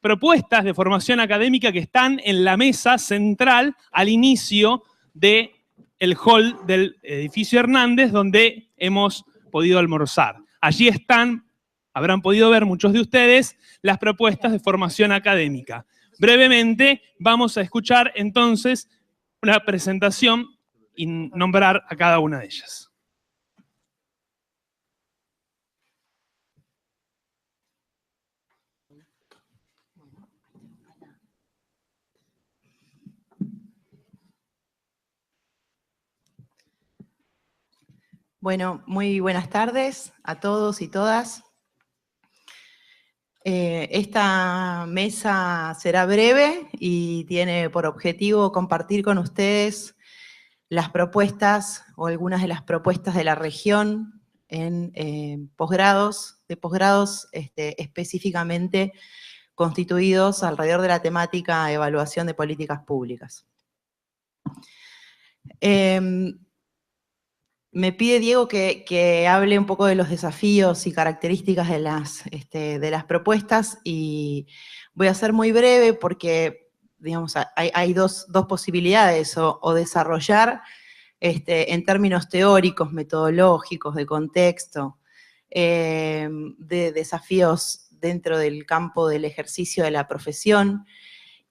propuestas de formación académica que están en la mesa central al inicio del hall del edificio Hernández, donde hemos podido almorzar. Allí están, habrán podido ver muchos de ustedes, las propuestas de formación académica. Brevemente vamos a escuchar entonces una presentación y nombrar a cada una de ellas. Bueno, muy buenas tardes a todos y todas. Esta mesa será breve y tiene por objetivo compartir con ustedes las propuestas o algunas de las propuestas de la región en posgrados específicamente constituidos alrededor de la temática evaluación de políticas públicas. Me pide Diego que hable un poco de los desafíos y características de las propuestas y voy a ser muy breve porque, digamos, hay dos posibilidades, o desarrollar en términos teóricos, metodológicos, de contexto, de desafíos dentro del campo del ejercicio de la profesión,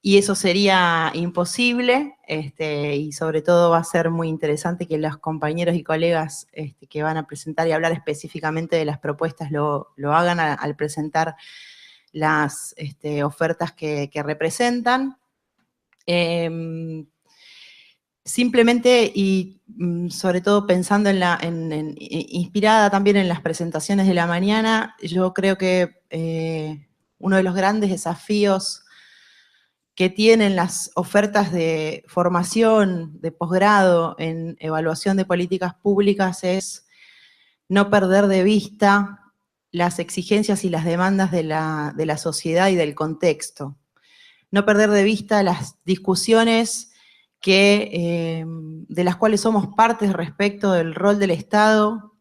y eso sería imposible, y sobre todo va a ser muy interesante que los compañeros y colegas que van a presentar y hablar específicamente de las propuestas lo hagan al presentar las ofertas que representan. Simplemente y sobre todo pensando inspirada también en las presentaciones de la mañana, yo creo que uno de los grandes desafíos que tienen las ofertas de formación, de posgrado en evaluación de políticas públicas es no perder de vista las exigencias y las demandas de la sociedad y del contexto. No perder de vista las discusiones de las cuales somos partes respecto del rol del Estado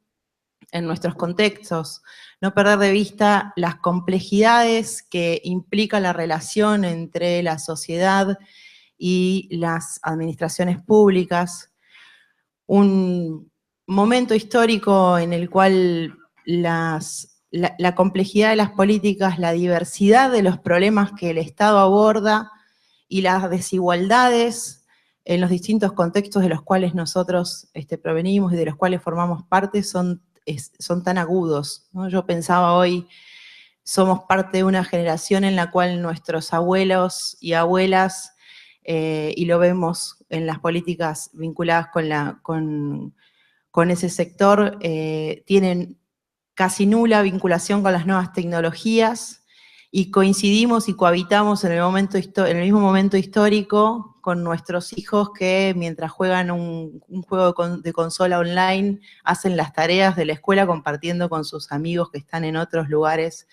en nuestros contextos. No perder de vista las complejidades que implica la relación entre la sociedad y las administraciones públicas. Un momento histórico en el cual la complejidad de las políticas, la diversidad de los problemas que el Estado aborda y las desigualdades en los distintos contextos de los cuales nosotros provenimos y de los cuales formamos parte son tan agudos, ¿no? Yo pensaba hoy, somos parte de una generación en la cual nuestros abuelos y abuelas, y lo vemos en las políticas vinculadas con ese sector, tienen casi nula vinculación con las nuevas tecnologías y coincidimos y cohabitamos en el mismo momento histórico con nuestros hijos que mientras juegan un juego de consola online, hacen las tareas de la escuela compartiendo con sus amigos que están en otros lugares.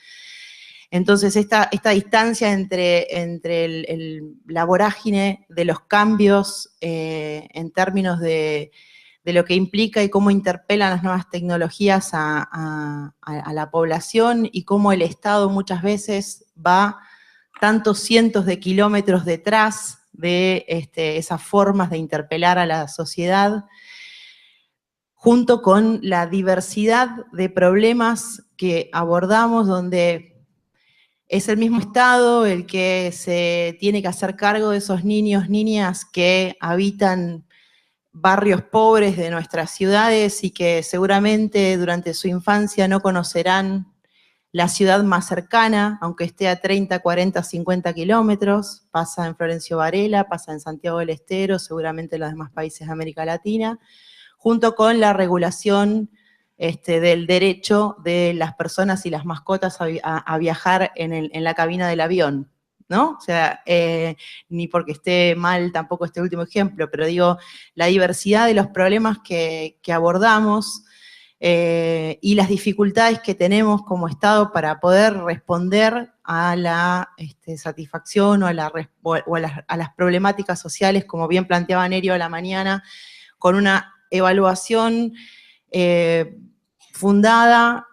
Entonces, esta distancia entre la vorágine de los cambios en términos de lo que implica y cómo interpelan las nuevas tecnologías a la población y cómo el Estado muchas veces va tantos cientos de kilómetros detrás de esas formas de interpelar a la sociedad, junto con la diversidad de problemas que abordamos, donde es el mismo Estado el que se tiene que hacer cargo de esos niños, niñas que habitan barrios pobres de nuestras ciudades y que seguramente durante su infancia no conocerán la ciudad más cercana, aunque esté a 30, 40, 50 kilómetros, pasa en Florencio Varela, pasa en Santiago del Estero, seguramente en los demás países de América Latina, junto con la regulación del derecho de las personas y las mascotas a viajar en la cabina del avión, ¿no? O sea, ni porque esté mal tampoco este último ejemplo, pero digo, la diversidad de los problemas que abordamos y las dificultades que tenemos como Estado para poder responder a la satisfacción o a las problemáticas sociales, como bien planteaba Nerio a la mañana, con una evaluación fundada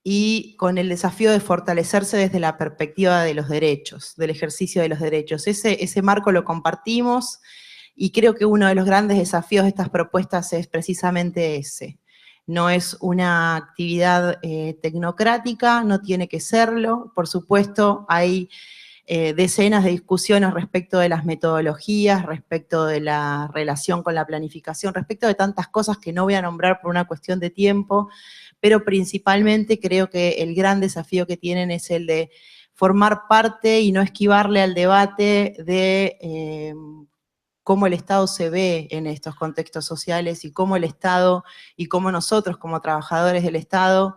y con el desafío de fortalecerse desde la perspectiva de los derechos, del ejercicio de los derechos. Ese marco lo compartimos y creo que uno de los grandes desafíos de estas propuestas es precisamente ese. No es una actividad tecnocrática, no tiene que serlo. Por supuesto, hay decenas de discusiones respecto de las metodologías, respecto de la relación con la planificación, respecto de tantas cosas que no voy a nombrar por una cuestión de tiempo, pero principalmente creo que el gran desafío que tienen es el de formar parte y no esquivarle al debate de cómo el Estado se ve en estos contextos sociales y cómo el Estado y cómo nosotros como trabajadores del Estado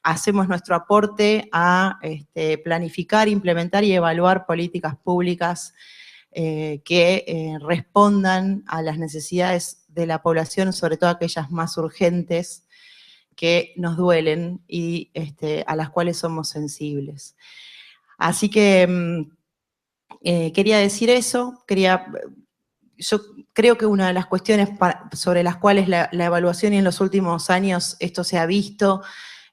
hacemos nuestro aporte a planificar, implementar y evaluar políticas públicas que respondan a las necesidades de la población, sobre todo aquellas más urgentes que nos duelen y a las cuales somos sensibles. Así que quería decir eso, yo creo que una de las cuestiones sobre las cuales la evaluación y en los últimos años esto se ha visto,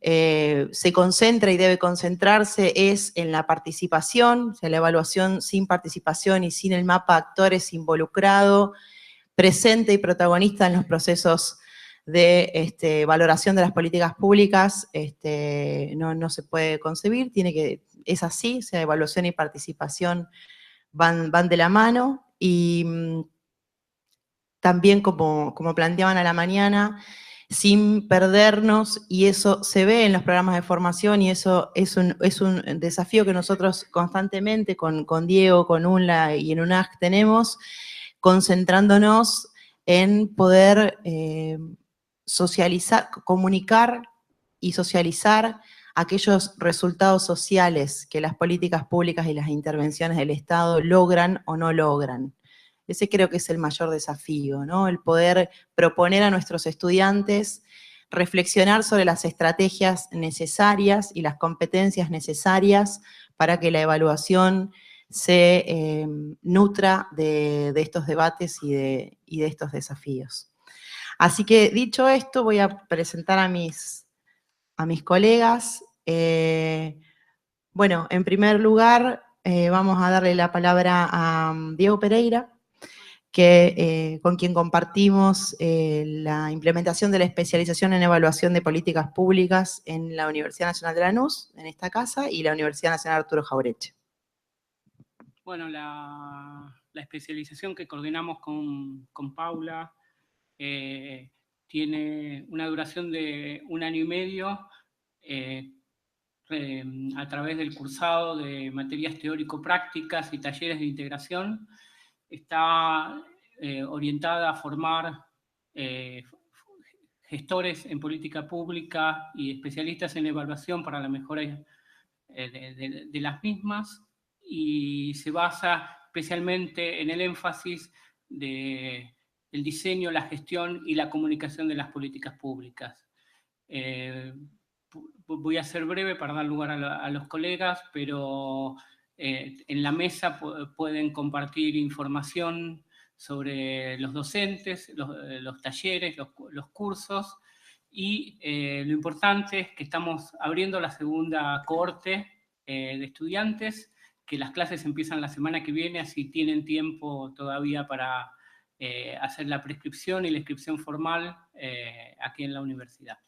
se concentra y debe concentrarse es en la participación, o sea, la evaluación sin participación y sin el mapa de actores involucrado, presente y protagonista en los procesos de valoración de las políticas públicas, no se puede concebir, es así, o sea, evaluación y participación van de la mano, y también como planteaban a la mañana, sin perdernos, y eso se ve en los programas de formación, y eso es un desafío que nosotros constantemente con Diego, con UNLA y en UNAG tenemos, concentrándonos en poder socializar, comunicar y socializar aquellos resultados sociales que las políticas públicas y las intervenciones del Estado logran o no logran. Ese creo que es el mayor desafío, ¿no? El poder proponer a nuestros estudiantes reflexionar sobre las estrategias necesarias y las competencias necesarias para que la evaluación se nutra de estos debates y de estos desafíos. Así que, dicho esto, voy a presentar a mis colegas. Bueno, en primer lugar, vamos a darle la palabra a Diego Pereira, con quien compartimos la implementación de la especialización en evaluación de políticas públicas en la Universidad Nacional de Lanús, en esta casa, y la Universidad Nacional Arturo Jauretche. Bueno, la especialización que coordinamos con Paula tiene una duración de 1 año y medio a través del cursado de materias teórico-prácticas y talleres de integración. Está orientada a formar gestores en política pública y especialistas en evaluación para la mejora de las mismas, y se basa especialmente en el énfasis del diseño, la gestión y la comunicación de las políticas públicas. Voy a ser breve para dar lugar a los colegas, pero en la mesa pueden compartir información sobre los docentes, los talleres, los cursos, y lo importante es que estamos abriendo la segunda cohorte de estudiantes, que las clases empiezan la semana que viene, así tienen tiempo todavía para hacer la prescripción y la inscripción formal aquí en la universidad.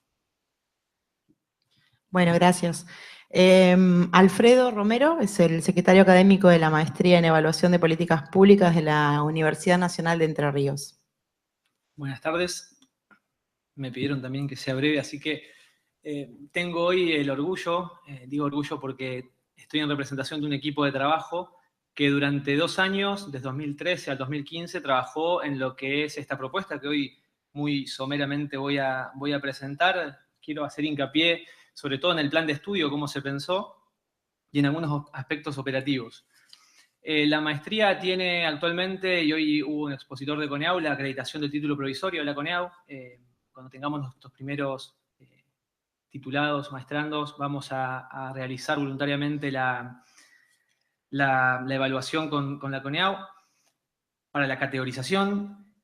Bueno, gracias. Alfredo Romero es el secretario académico de la Maestría en Evaluación de Políticas Públicas de la Universidad Nacional de Entre Ríos. Buenas tardes. Me pidieron también que sea breve, así que tengo hoy el orgullo, digo orgullo porque estoy en representación de un equipo de trabajo que durante 2 años, desde 2013 al 2015, trabajó en lo que es esta propuesta que hoy muy someramente voy a presentar. Quiero hacer hincapié sobre todo en el plan de estudio, cómo se pensó, y en algunos aspectos operativos. La maestría tiene actualmente, y hoy hubo un expositor de CONEAU, la acreditación del título provisorio de la CONEAU. Cuando tengamos nuestros primeros titulados, maestrandos, vamos a realizar voluntariamente la evaluación con la CONEAU para la categorización.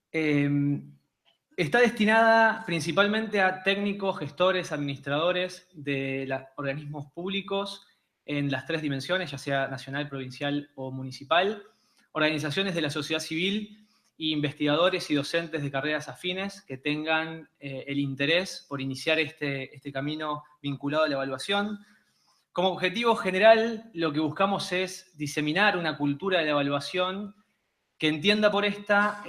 Está destinada principalmente a técnicos, gestores, administradores de organismos públicos en las 3 dimensiones, ya sea nacional, provincial o municipal, organizaciones de la sociedad civil e investigadores y docentes de carreras afines que tengan el interés por iniciar este camino vinculado a la evaluación. Como objetivo general, lo que buscamos es diseminar una cultura de la evaluación que entienda por esta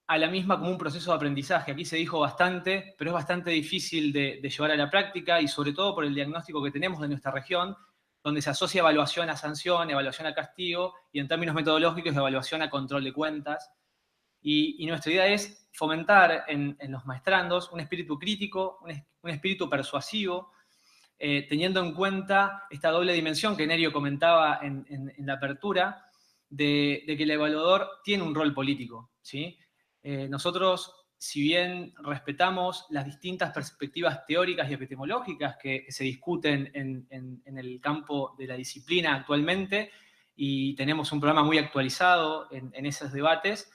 a la misma como un proceso de aprendizaje. Aquí se dijo bastante, pero es bastante difícil de llevar a la práctica y sobre todo por el diagnóstico que tenemos de nuestra región, donde se asocia evaluación a sanción, evaluación a castigo y en términos metodológicos evaluación a control de cuentas. Y nuestra idea es fomentar en los maestrandos un espíritu crítico, un espíritu persuasivo, teniendo en cuenta esta doble dimensión que Nerio comentaba en la apertura, de que el evaluador tiene un rol político, ¿sí? Nosotros, si bien respetamos las distintas perspectivas teóricas y epistemológicas que se discuten en el campo de la disciplina actualmente, y tenemos un programa muy actualizado en esos debates,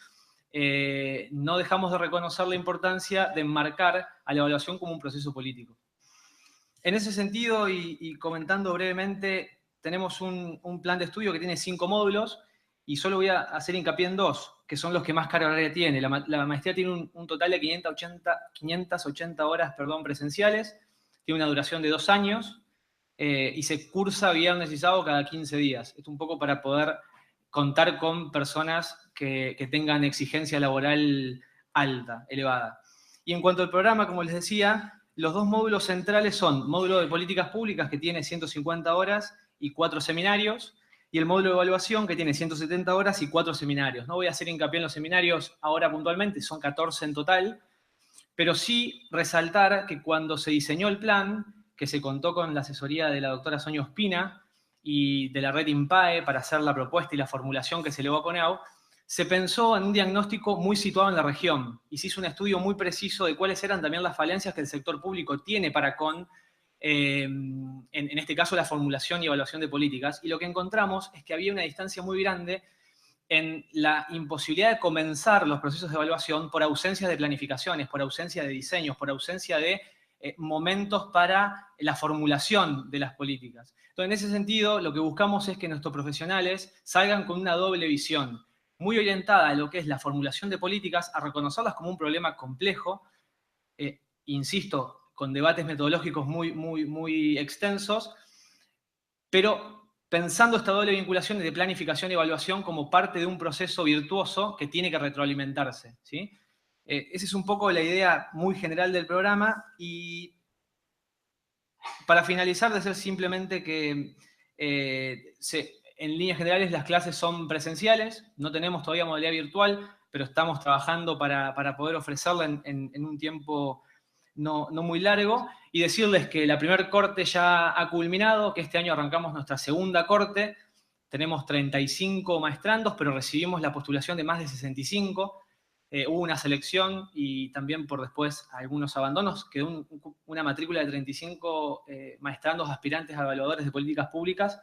no dejamos de reconocer la importancia de enmarcar a la evaluación como un proceso político. En ese sentido, y comentando brevemente, tenemos un plan de estudio que tiene 5 módulos, y solo voy a hacer hincapié en 2, que son los que más carga horaria tiene. La maestría tiene un total de 580 horas presenciales, tiene una duración de 2 años, y se cursa viernes y sábado cada 15 días. Esto un poco para poder contar con personas que tengan exigencia laboral alta, elevada. Y en cuanto al programa, como les decía, los 2 módulos centrales son módulo de políticas públicas, que tiene 150 horas y 4 seminarios, y el módulo de evaluación, que tiene 170 horas y 4 seminarios. No voy a hacer hincapié en los seminarios ahora puntualmente, son 14 en total, pero sí resaltar que cuando se diseñó el plan, que se contó con la asesoría de la doctora Sonia Ospina y de la red INPAE para hacer la propuesta y la formulación que se elevó a CONEAU, se pensó en un diagnóstico muy situado en la región y se hizo un estudio muy preciso de cuáles eran también las falencias que el sector público tiene para con, en este caso, la formulación y evaluación de políticas. Y lo que encontramos es que había una distancia muy grande en la imposibilidad de comenzar los procesos de evaluación por ausencia de planificaciones, por ausencia de diseños, por ausencia de momentos para la formulación de las políticas. Entonces, en ese sentido, lo que buscamos es que nuestros profesionales salgan con una doble visión, muy orientada a lo que es la formulación de políticas, a reconocerlas como un problema complejo, insisto, con debates metodológicos muy extensos, pero pensando esta doble vinculación de planificación y evaluación como parte de un proceso virtuoso que tiene que retroalimentarse, ¿sí? Esa es un poco la idea muy general del programa, y para finalizar, decir simplemente que en líneas generales las clases son presenciales, no tenemos todavía modalidad virtual, pero estamos trabajando para poder ofrecerla en un tiempo no muy largo, y decirles que la primer corte ya ha culminado, que este año arrancamos nuestra segunda corte, tenemos 35 maestrandos, pero recibimos la postulación de más de 65, hubo una selección y también por después algunos abandonos, quedó una matrícula de 35 maestrandos aspirantes a evaluadores de políticas públicas,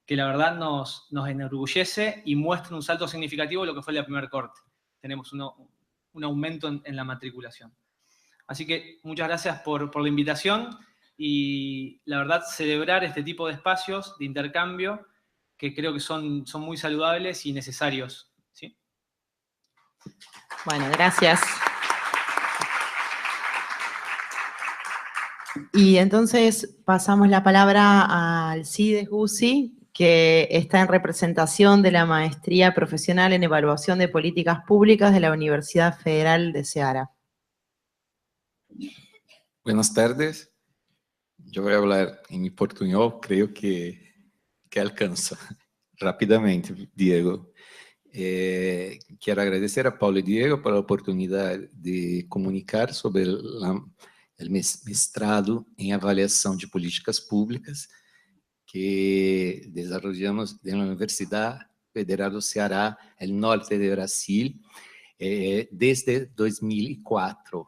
que la verdad nos enorgullece y muestra un salto significativo de lo que fue la primera corte. Tenemos un aumento en la matriculación. Así que muchas gracias por la invitación, y la verdad celebrar este tipo de espacios de intercambio que creo que son muy saludables y necesarios, ¿sí? Bueno, gracias. Y entonces pasamos la palabra al Alcides Guzzi, que está en representación de la Maestría Profesional en Evaluación de Políticas Públicas de la Universidad Federal de Ceará. Buenas tardes. Eu vou falar em portunhol, creio que alcança rapidamente, Diego. Quero agradecer a Paulo e Diego pela oportunidade de comunicar sobre o mestrado em avaliação de políticas públicas que desenvolvemos na Universidade Federal do Ceará, no norte de Brasil, desde 2004.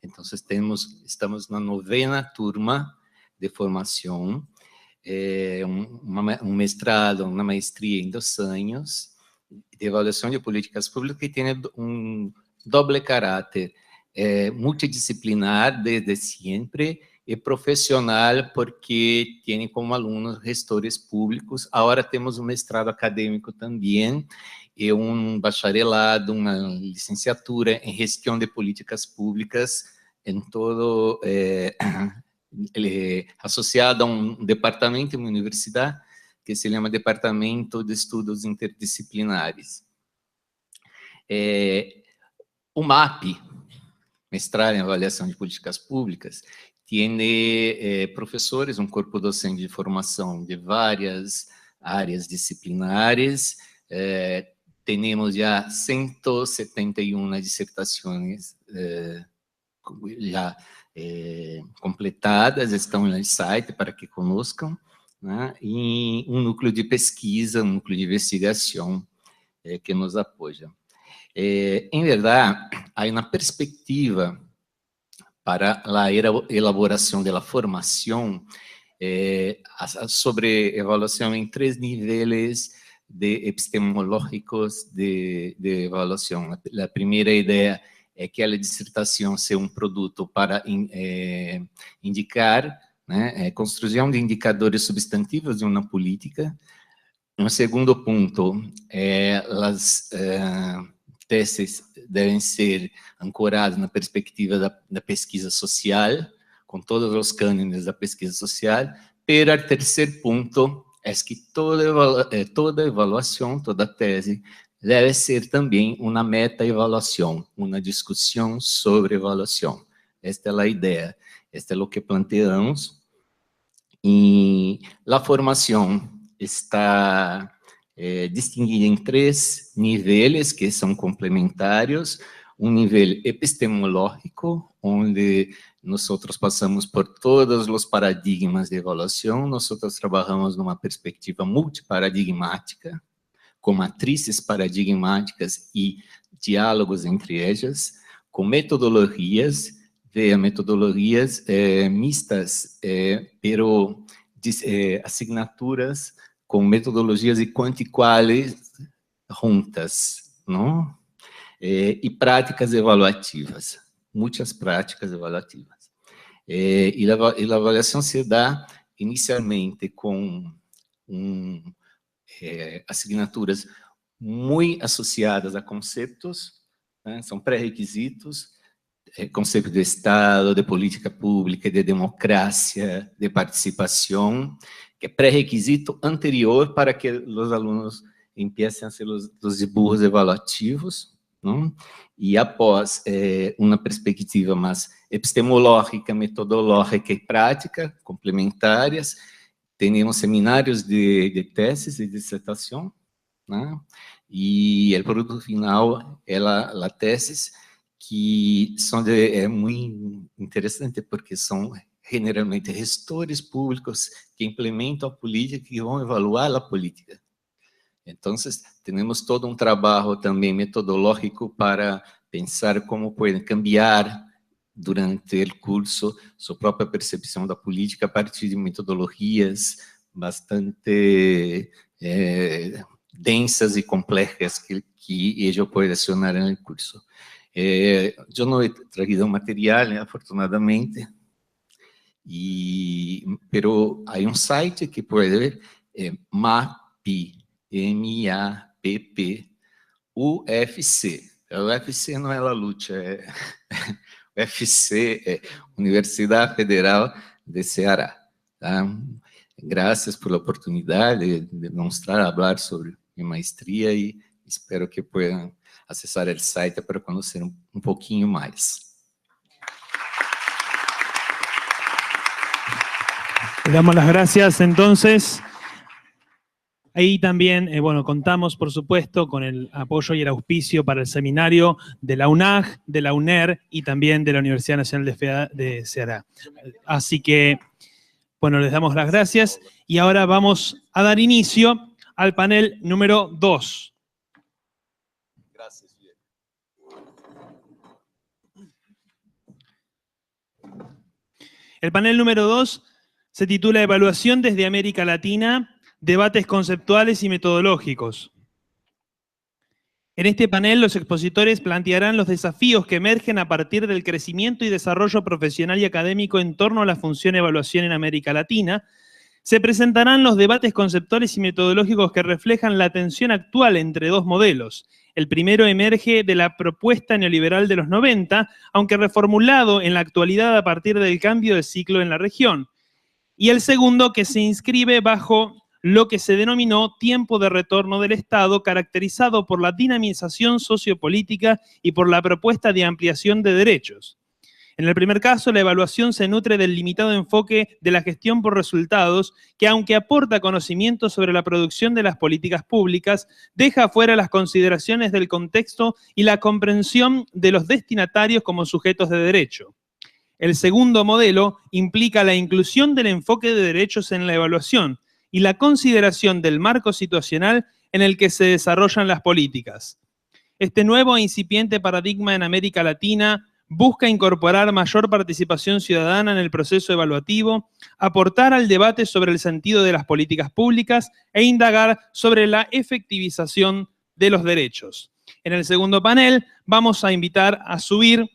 Então, estamos na 9ª turma de formação, mestrado, uma maestria em 2 anos, de avaliação de políticas públicas, que tem um doble caráter multidisciplinar desde siempre e profissional, porque tem como alunos gestores públicos. Agora temos um mestrado acadêmico também, e um bacharelado, uma licenciatura em gestão de políticas públicas, em todo, associado a um departamento em uma universidade, que se chama Departamento de Estudos Interdisciplinares. O MAP, mestrado em Avaliação de Políticas Públicas, tem professores, um corpo docente de formação de várias áreas disciplinares. Temos já 171 dissertações já completadas, estão no site para que conheçam, né? E um núcleo de pesquisa, um núcleo de investigação que nos apoia. Em verdade, há uma perspectiva para a elaboração da formação sobre avaliação em 3 níveis epistemológicos de avaliação. A primeira ideia é que a dissertação seja um produto para indicar, né, construção de indicadores substantivos de uma política. Um segundo ponto, as teses devem ser ancoradas na perspectiva da pesquisa social, com todos os cânones da pesquisa social. Pero o terceiro ponto é que toda avaliação, toda tese, deve ser também uma meta-avaliação, uma discussão sobre avaliação. Esta é a ideia, este é o que planteamos. E a formação está distinguida em 3 níveis que são complementares. Um nível epistemológico, onde nós passamos por todos os paradigmas de avaliação. Nós trabalhamos numa perspectiva multiparadigmática, com matrizes paradigmáticas e diálogos entre elas, com metodologias mistas, pero assinaturas com metodologias e quanti-quales juntas, não? E práticas avaliativas, muitas práticas avaliativas. E a avaliação se dá inicialmente com assinaturas muito associadas a conceitos, né? São pré-requisitos, conceito de Estado, de política pública, de democracia, de participação, que é pré-requisito anterior para que os alunos empiecem a ser os dibujos avaliativos, não? E após uma perspectiva mais epistemológica, metodológica e prática, complementares, temos seminários de teses e dissertação, né? E o produto final é a tese, que é muito interessante porque são generalmente gestores públicos que implementam a política e vão evaluar a política. Então, temos todo um trabalho também metodológico para pensar como podem cambiar durante o curso sua própria percepção da política a partir de metodologias bastante densas e complexas que ellos podem acionar no curso. Eu não he trazido material, afortunadamente, pero há um site que pode ver, MAPP, M-A-P-P, UFC. O UFC não é a luta, o UFC é Universidade Federal de Ceará. Tá? Graças pela oportunidade de demonstrar, falar sobre minha maestria e espero que possam acessar o site para conhecer um pouquinho mais. Le damos las gracias, entonces. Ahí también, bueno, contamos, por supuesto, con el apoyo y el auspicio para el seminario de la UNAG, de la UNER y también de la Universidad Nacional de Ceará. Así que, bueno, les damos las gracias y ahora vamos a dar inicio al panel número 2. Gracias, Diego. El panel número 2 se titula Evaluación desde América Latina, debates conceptuales y metodológicos. En este panel, los expositores plantearán los desafíos que emergen a partir del crecimiento y desarrollo profesional y académico en torno a la función evaluación en América Latina. Se presentarán los debates conceptuales y metodológicos que reflejan la tensión actual entre dos modelos. El primero emerge de la propuesta neoliberal de los 90, aunque reformulado en la actualidad a partir del cambio de ciclo en la región. Y el segundo, que se inscribe bajo lo que se denominó tiempo de retorno del Estado, caracterizado por la dinamización sociopolítica y por la propuesta de ampliación de derechos. En el primer caso, la evaluación se nutre del limitado enfoque de la gestión por resultados, que aunque aporta conocimiento sobre la producción de las políticas públicas, deja fuera las consideraciones del contexto y la comprensión de los destinatarios como sujetos de derecho. El segundo modelo implica la inclusión del enfoque de derechos en la evaluación y la consideración del marco situacional en el que se desarrollan las políticas. Este nuevo e incipiente paradigma en América Latina busca incorporar mayor participación ciudadana en el proceso evaluativo, aportar al debate sobre el sentido de las políticas públicas e indagar sobre la efectivización de los derechos. En el segundo panel vamos a invitar a subir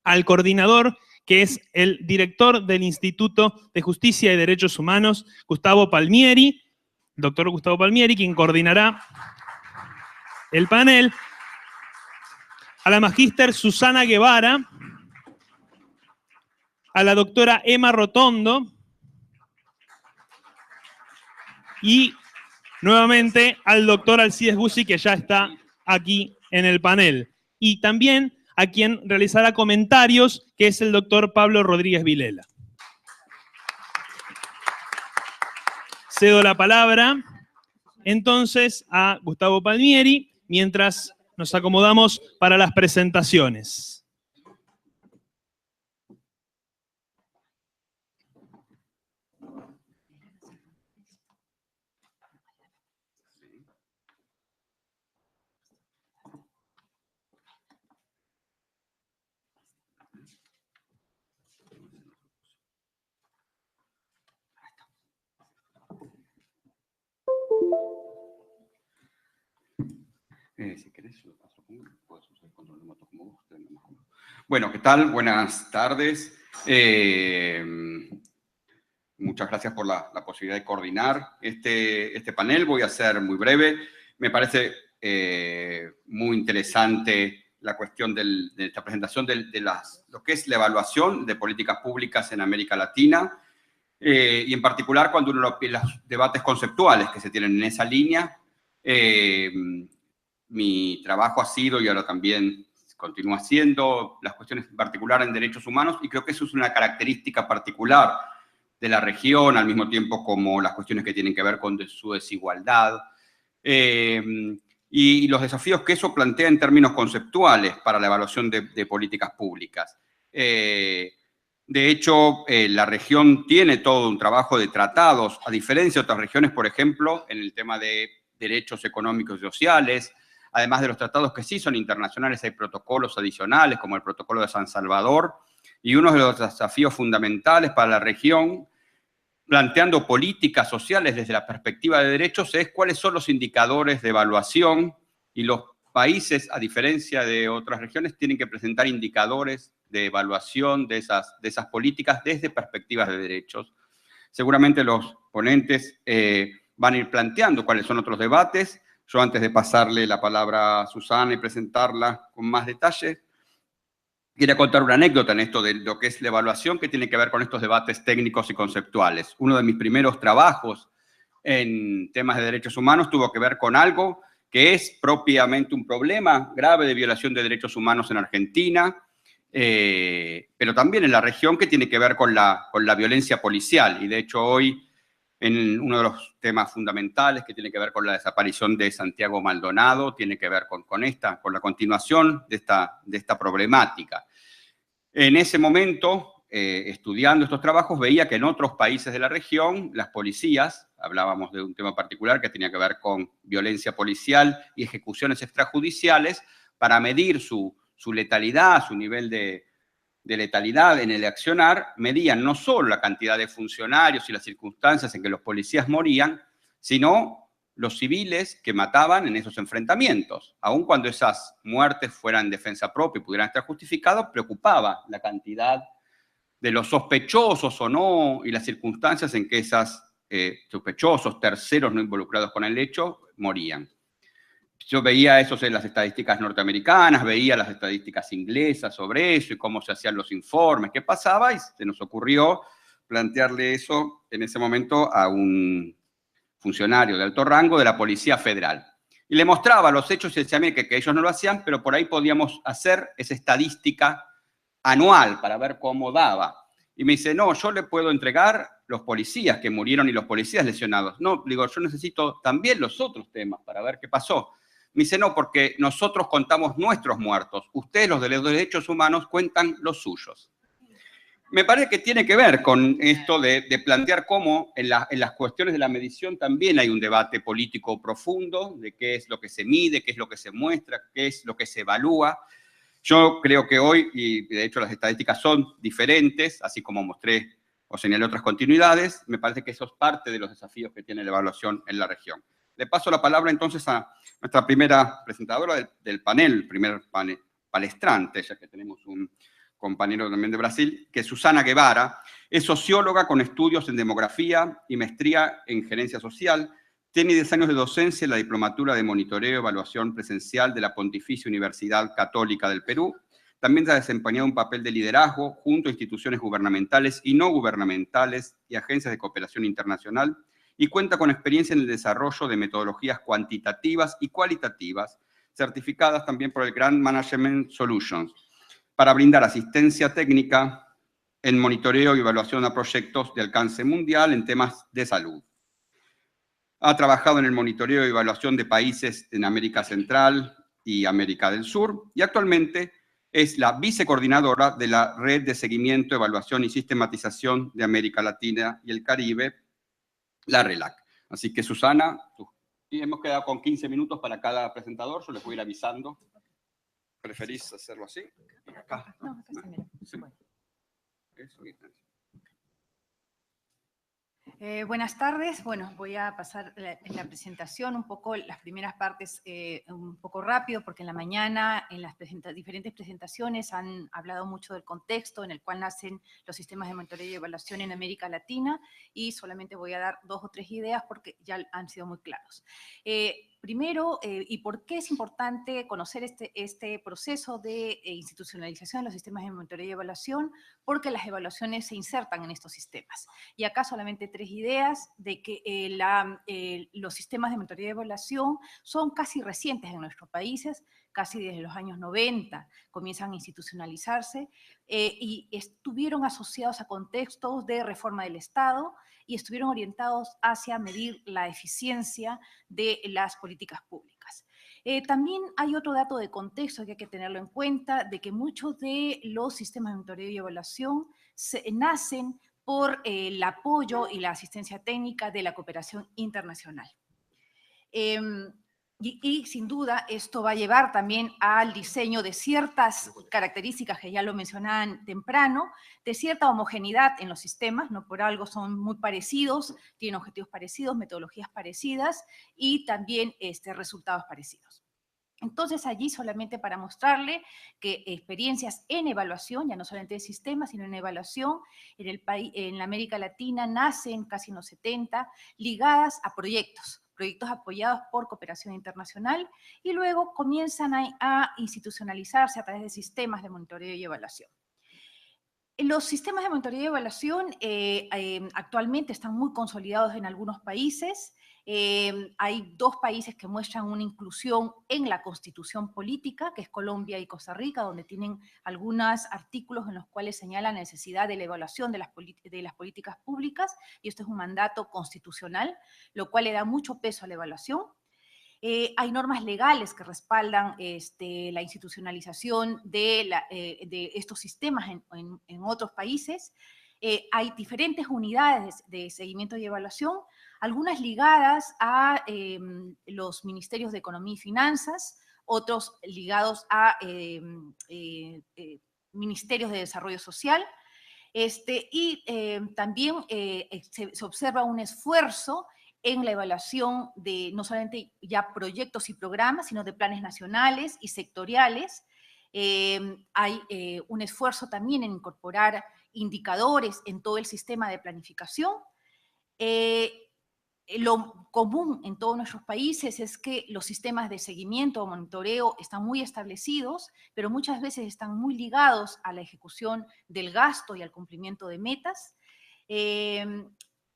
al coordinador, que es el director del Instituto de Justicia y Derechos Humanos, Gustavo Palmieri, doctor Gustavo Palmieri, quien coordinará el panel, a la magíster Susana Guevara, a la doctora Emma Rotondo y nuevamente al doctor Alcides Guzzi, que ya está aquí en el panel. Y también a quien realizará comentarios, que es el doctor Pablo Rodríguez Vilela. Cedo la palabra entonces a Gustavo Palmieri, mientras nos acomodamos para las presentaciones. Si querés, yo lo paso con, puedes usar el control remoto como guste. Bueno, ¿qué tal? Buenas tardes. Muchas gracias por la posibilidad de coordinar este panel. Voy a ser muy breve. Me parece muy interesante la cuestión de esta presentación de lo que es la evaluación de políticas públicas en América Latina, y en particular cuando uno ve los debates conceptuales que se tienen en esa línea. Mi trabajo ha sido, y ahora también continúa siendo, las cuestiones en particular en derechos humanos, y creo que eso es una característica particular de la región, al mismo tiempo como las cuestiones que tienen que ver con su desigualdad, y los desafíos que eso plantea en términos conceptuales para la evaluación de políticas públicas. De hecho, la región tiene todo un trabajo de tratados, a diferencia de otras regiones, por ejemplo, en el tema de derechos económicos y sociales. Además de los tratados que sí son internacionales, hay protocolos adicionales, como el protocolo de San Salvador, y uno de los desafíos fundamentales para la región, planteando políticas sociales desde la perspectiva de derechos, es cuáles son los indicadores de evaluación, y los países, a diferencia de otras regiones, tienen que presentar indicadores de evaluación de esas políticas desde perspectivas de derechos. Seguramente los ponentes van a ir planteando cuáles son otros debates. Yo, antes de pasarle la palabra a Susana y presentarla con más detalle, quería contar una anécdota en esto de lo que es la evaluación, que tiene que ver con estos debates técnicos y conceptuales. Uno de mis primeros trabajos en temas de derechos humanos tuvo que ver con algo que es propiamente un problema grave de violación de derechos humanos en Argentina, pero también en la región, que tiene que ver con la violencia policial. Y de hecho hoy, en uno de los temas fundamentales que tiene que ver con la desaparición de Santiago Maldonado, tiene que ver con la continuación de esta problemática. En ese momento, estudiando estos trabajos, veía que en otros países de la región, las policías, hablábamos de un tema particular que tenía que ver con violencia policial y ejecuciones extrajudiciales, para medir su letalidad, su nivel de letalidad en el accionar, medían no solo la cantidad de funcionarios y las circunstancias en que los policías morían, sino los civiles que mataban en esos enfrentamientos. Aun cuando esas muertes fueran en defensa propia y pudieran estar justificadas, preocupaba la cantidad de los sospechosos o no y las circunstancias en que esos sospechosos, terceros no involucrados con el hecho, morían. Yo veía eso en las estadísticas norteamericanas, veía las estadísticas inglesas sobre eso y cómo se hacían los informes, qué pasaba, y se nos ocurrió plantearle eso en ese momento a un funcionario de alto rango de la Policía Federal. Y le mostraba los hechos y decía, mire, que ellos no lo hacían, pero por ahí podíamos hacer esa estadística anual para ver cómo daba. Y me dice, no, yo le puedo entregar los policías que murieron y los policías lesionados. No, digo, yo necesito también los otros temas para ver qué pasó. Me dice, no, porque nosotros contamos nuestros muertos. Ustedes, los de los derechos humanos, cuentan los suyos. Me parece que tiene que ver con esto de plantear cómo en las cuestiones de la medición también hay un debate político profundo de qué es lo que se mide, qué es lo que se muestra, qué es lo que se evalúa. Yo creo que hoy, y de hecho las estadísticas son diferentes, así como mostré o señalé otras continuidades, me parece que eso es parte de los desafíos que tiene la evaluación en la región. Le paso la palabra entonces a nuestra primera presentadora del panel, primer palestrante, ya que tenemos un compañero también de Brasil, que es Susana Guevara, es socióloga con estudios en demografía y maestría en gerencia social, tiene 10 años de docencia en la Diplomatura de Monitoreo y Evaluación Presencial de la Pontificia Universidad Católica del Perú. También ha desempeñado un papel de liderazgo junto a instituciones gubernamentales y no gubernamentales y agencias de cooperación internacional, y cuenta con experiencia en el desarrollo de metodologías cuantitativas y cualitativas, certificadas también por el Grand Management Solutions, para brindar asistencia técnica en monitoreo y evaluación a proyectos de alcance mundial en temas de salud. Ha trabajado en el monitoreo y evaluación de países en América Central y América del Sur, y actualmente es la vicecoordinadora de la Red de Seguimiento, Evaluación y Sistematización de América Latina y el Caribe, la RELAC. Así que, Susana, y hemos quedado con 15 minutos para cada presentador, yo les voy a ir avisando. ¿Preferís hacerlo así? Acá. No, acá está, mira. Sí. Bueno. Eso, bien. Buenas tardes. Bueno, voy a pasar en la presentación un poco las primeras partes un poco rápido, porque en la mañana en las diferentes presentaciones han hablado mucho del contexto en el cual nacen los sistemas de monitoreo y evaluación en América Latina, y solamente voy a dar 2 o 3 ideas porque ya han sido muy claros. Primero, ¿y por qué es importante conocer este proceso de institucionalización de los sistemas de monitoreo y evaluación? Porque las evaluaciones se insertan en estos sistemas. Y acá solamente 3 ideas de que los sistemas de monitoreo y evaluación son casi recientes en nuestros países, casi desde los años 90 comienzan a institucionalizarse y estuvieron asociados a contextos de reforma del Estado y estuvieron orientados hacia medir la eficiencia de las políticas públicas. También hay otro dato de contexto que hay que tenerlo en cuenta, de que muchos de los sistemas de monitoreo y evaluación nacen por el apoyo y la asistencia técnica de la cooperación internacional. Y sin duda esto va a llevar también al diseño de ciertas características que ya lo mencionaban temprano, de cierta homogeneidad en los sistemas, no por algo son muy parecidos, tienen objetivos parecidos, metodologías parecidas y también resultados parecidos. Entonces allí solamente para mostrarle que experiencias en evaluación, ya no solamente de sistemas, sino en evaluación, en la América Latina nacen casi en los 70, ligadas a proyectos apoyados por cooperación internacional y luego comienzan a institucionalizarse a través de sistemas de monitoreo y evaluación. Los sistemas de monitoreo y evaluación actualmente están muy consolidados en algunos países. Hay 2 países que muestran una inclusión en la constitución política, que es Colombia y Costa Rica, donde tienen algunos artículos en los cuales señalan la necesidad de la evaluación de las políticas públicas, y esto es un mandato constitucional, lo cual le da mucho peso a la evaluación. Hay normas legales que respaldan la institucionalización de estos sistemas en otros países. Hay diferentes unidades de seguimiento y evaluación, algunas ligadas a los ministerios de Economía y Finanzas, otros ligados a ministerios de Desarrollo Social, y también se observa un esfuerzo en la evaluación de no solamente ya proyectos y programas, sino de planes nacionales y sectoriales. Hay un esfuerzo también en incorporar indicadores en todo el sistema de planificación. Lo común en todos nuestros países es que los sistemas de seguimiento o monitoreo están muy establecidos, pero muchas veces están muy ligados a la ejecución del gasto y al cumplimiento de metas.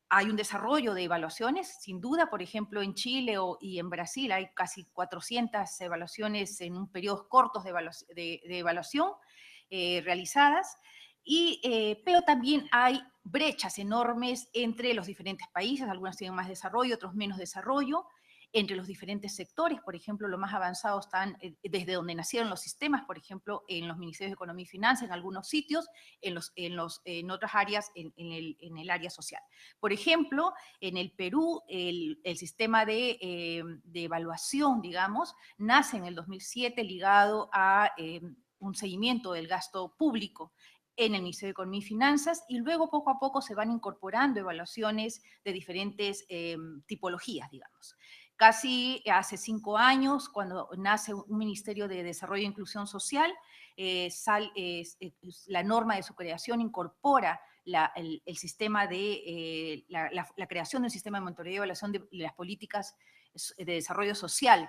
Hay un desarrollo de evaluaciones, sin duda, por ejemplo, en Chile y en Brasil hay casi 400 evaluaciones en un periodo cortos de evaluación realizadas, pero también hay brechas enormes entre los diferentes países, algunos tienen más desarrollo, otros menos desarrollo, entre los diferentes sectores. Por ejemplo, los más avanzados están desde donde nacieron los sistemas, por ejemplo, en los ministerios de Economía y Finanzas, en algunos sitios, en otras áreas, en el área social. Por ejemplo, en el Perú, el sistema de evaluación, digamos, nace en el 2007 ligado a un seguimiento del gasto público en el Ministerio de Economía y Finanzas, y luego poco a poco se van incorporando evaluaciones de diferentes tipologías, digamos. Casi hace 5 años, cuando nace un Ministerio de Desarrollo e Inclusión Social, la norma de su creación incorpora el sistema de la creación de un sistema de monitoreo y evaluación de las políticas de desarrollo social.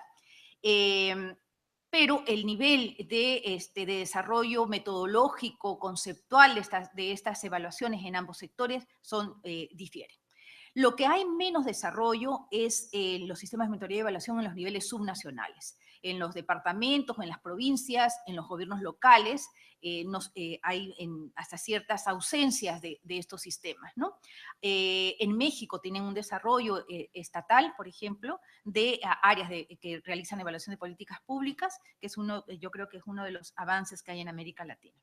Pero el nivel de desarrollo metodológico, conceptual de estas evaluaciones en ambos sectores difieren. Lo que hay menos desarrollo es los sistemas de monitoreo y evaluación en los niveles subnacionales. En los departamentos, en las provincias, en los gobiernos locales, hay hasta ciertas ausencias de estos sistemas, ¿no? En México tienen un desarrollo estatal, por ejemplo, de áreas que realizan evaluación de políticas públicas, que yo creo que es uno de los avances que hay en América Latina.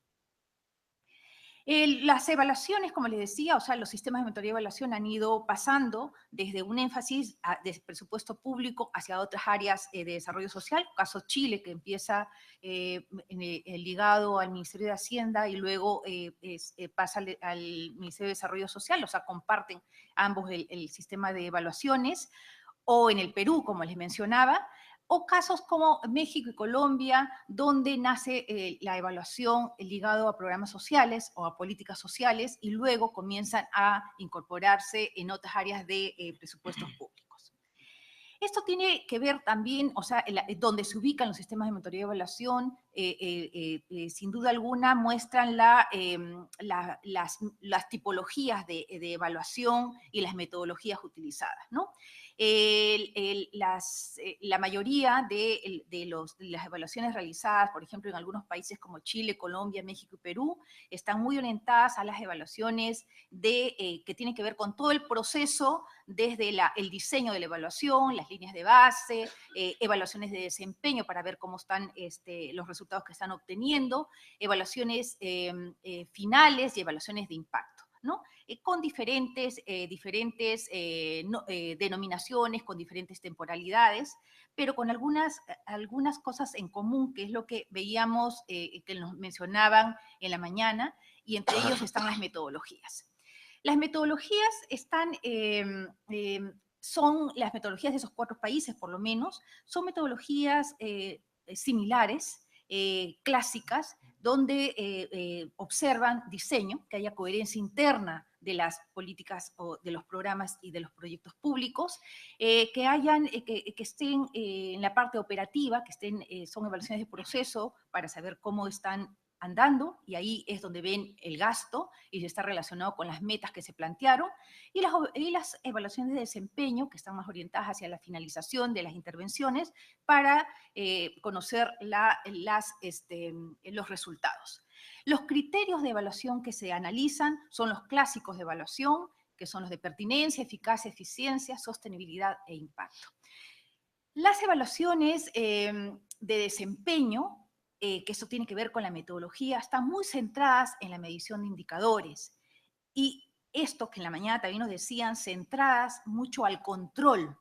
Las evaluaciones, como les decía, o sea, los sistemas de monitoreo y evaluación han ido pasando desde un énfasis de presupuesto público hacia otras áreas de desarrollo social, caso Chile, que empieza ligado al Ministerio de Hacienda y luego pasa al Ministerio de Desarrollo Social, o sea, comparten ambos el sistema de evaluaciones, o en el Perú, como les mencionaba, o casos como México y Colombia, donde nace la evaluación ligado a programas sociales o a políticas sociales y luego comienzan a incorporarse en otras áreas de presupuestos públicos. Esto tiene que ver también, o sea, donde se ubican los sistemas de monitoreo y evaluación, sin duda alguna muestran las tipologías de evaluación y las metodologías utilizadas, ¿no? La mayoría de las evaluaciones realizadas, por ejemplo, en algunos países como Chile, Colombia, México y Perú, están muy orientadas a las evaluaciones que tienen que ver con todo el proceso, desde el diseño de la evaluación, las líneas de base, evaluaciones de desempeño para ver cómo están los resultados que están obteniendo, evaluaciones finales y evaluaciones de impacto, ¿no? Con diferentes denominaciones, con diferentes temporalidades, pero con algunas cosas en común, que es lo que veíamos, que nos mencionaban en la mañana, y entre ellos están las metodologías. Las metodologías son las metodologías de esos 4 países, por lo menos, son metodologías similares, clásicas, donde observan diseño, que haya coherencia interna de las políticas o de los programas y de los proyectos públicos, que estén en la parte operativa, son evaluaciones de proceso para saber cómo están andando, y ahí es donde ven el gasto y está relacionado con las metas que se plantearon, y las evaluaciones de desempeño, que están más orientadas hacia la finalización de las intervenciones para conocer los resultados. Los criterios de evaluación que se analizan son los clásicos de evaluación, que son los de pertinencia, eficacia, eficiencia, sostenibilidad e impacto. Las evaluaciones de desempeño, que eso tiene que ver con la metodología, están muy centradas en la medición de indicadores. Y esto que en la mañana también nos decían, centradas mucho al control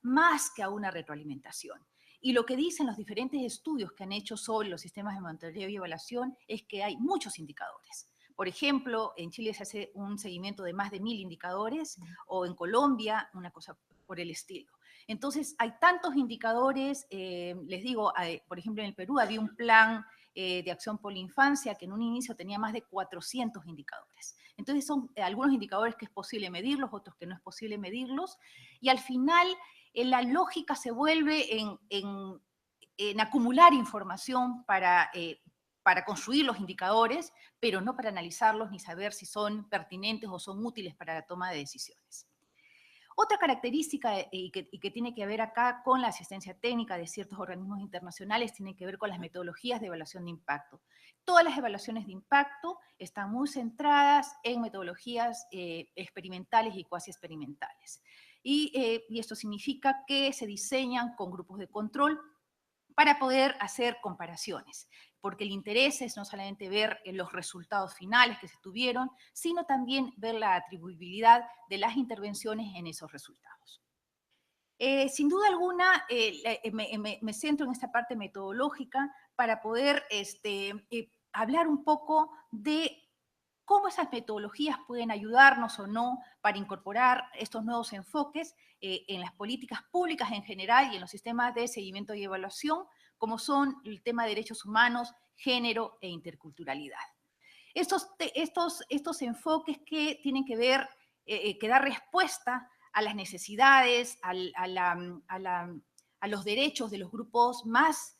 más que a una retroalimentación. Y lo que dicen los diferentes estudios que han hecho sobre los sistemas de monitoreo y evaluación es que hay muchos indicadores. Por ejemplo, en Chile se hace un seguimiento de más de 1000 indicadores, o en Colombia, una cosa por el estilo. Entonces, hay tantos indicadores, les digo, por ejemplo, en el Perú había un plan de acción por la infancia que en un inicio tenía más de 400 indicadores. Entonces, son algunos indicadores que es posible medirlos, otros que no es posible medirlos, y al final la lógica se vuelve en acumular información para construir los indicadores, pero no para analizarlos ni saber si son pertinentes o son útiles para la toma de decisiones. Otra característica y que tiene que ver acá con la asistencia técnica de ciertos organismos internacionales tiene que ver con las metodologías de evaluación de impacto. Todas las evaluaciones de impacto están muy centradas en metodologías experimentales y cuasi experimentales. Y esto significa que se diseñan con grupos de control para poder hacer comparaciones, porque el interés es no solamente ver los resultados finales que se tuvieron, sino también ver la atribuibilidad de las intervenciones en esos resultados. Sin duda alguna, me centro en esta parte metodológica para poder hablar un poco de cómo esas metodologías pueden ayudarnos o no para incorporar estos nuevos enfoques en las políticas públicas en general y en los sistemas de seguimiento y evaluación, como son el tema de derechos humanos, género e interculturalidad. Estos enfoques que tienen que ver, que dar respuesta a las necesidades, a los derechos de los grupos más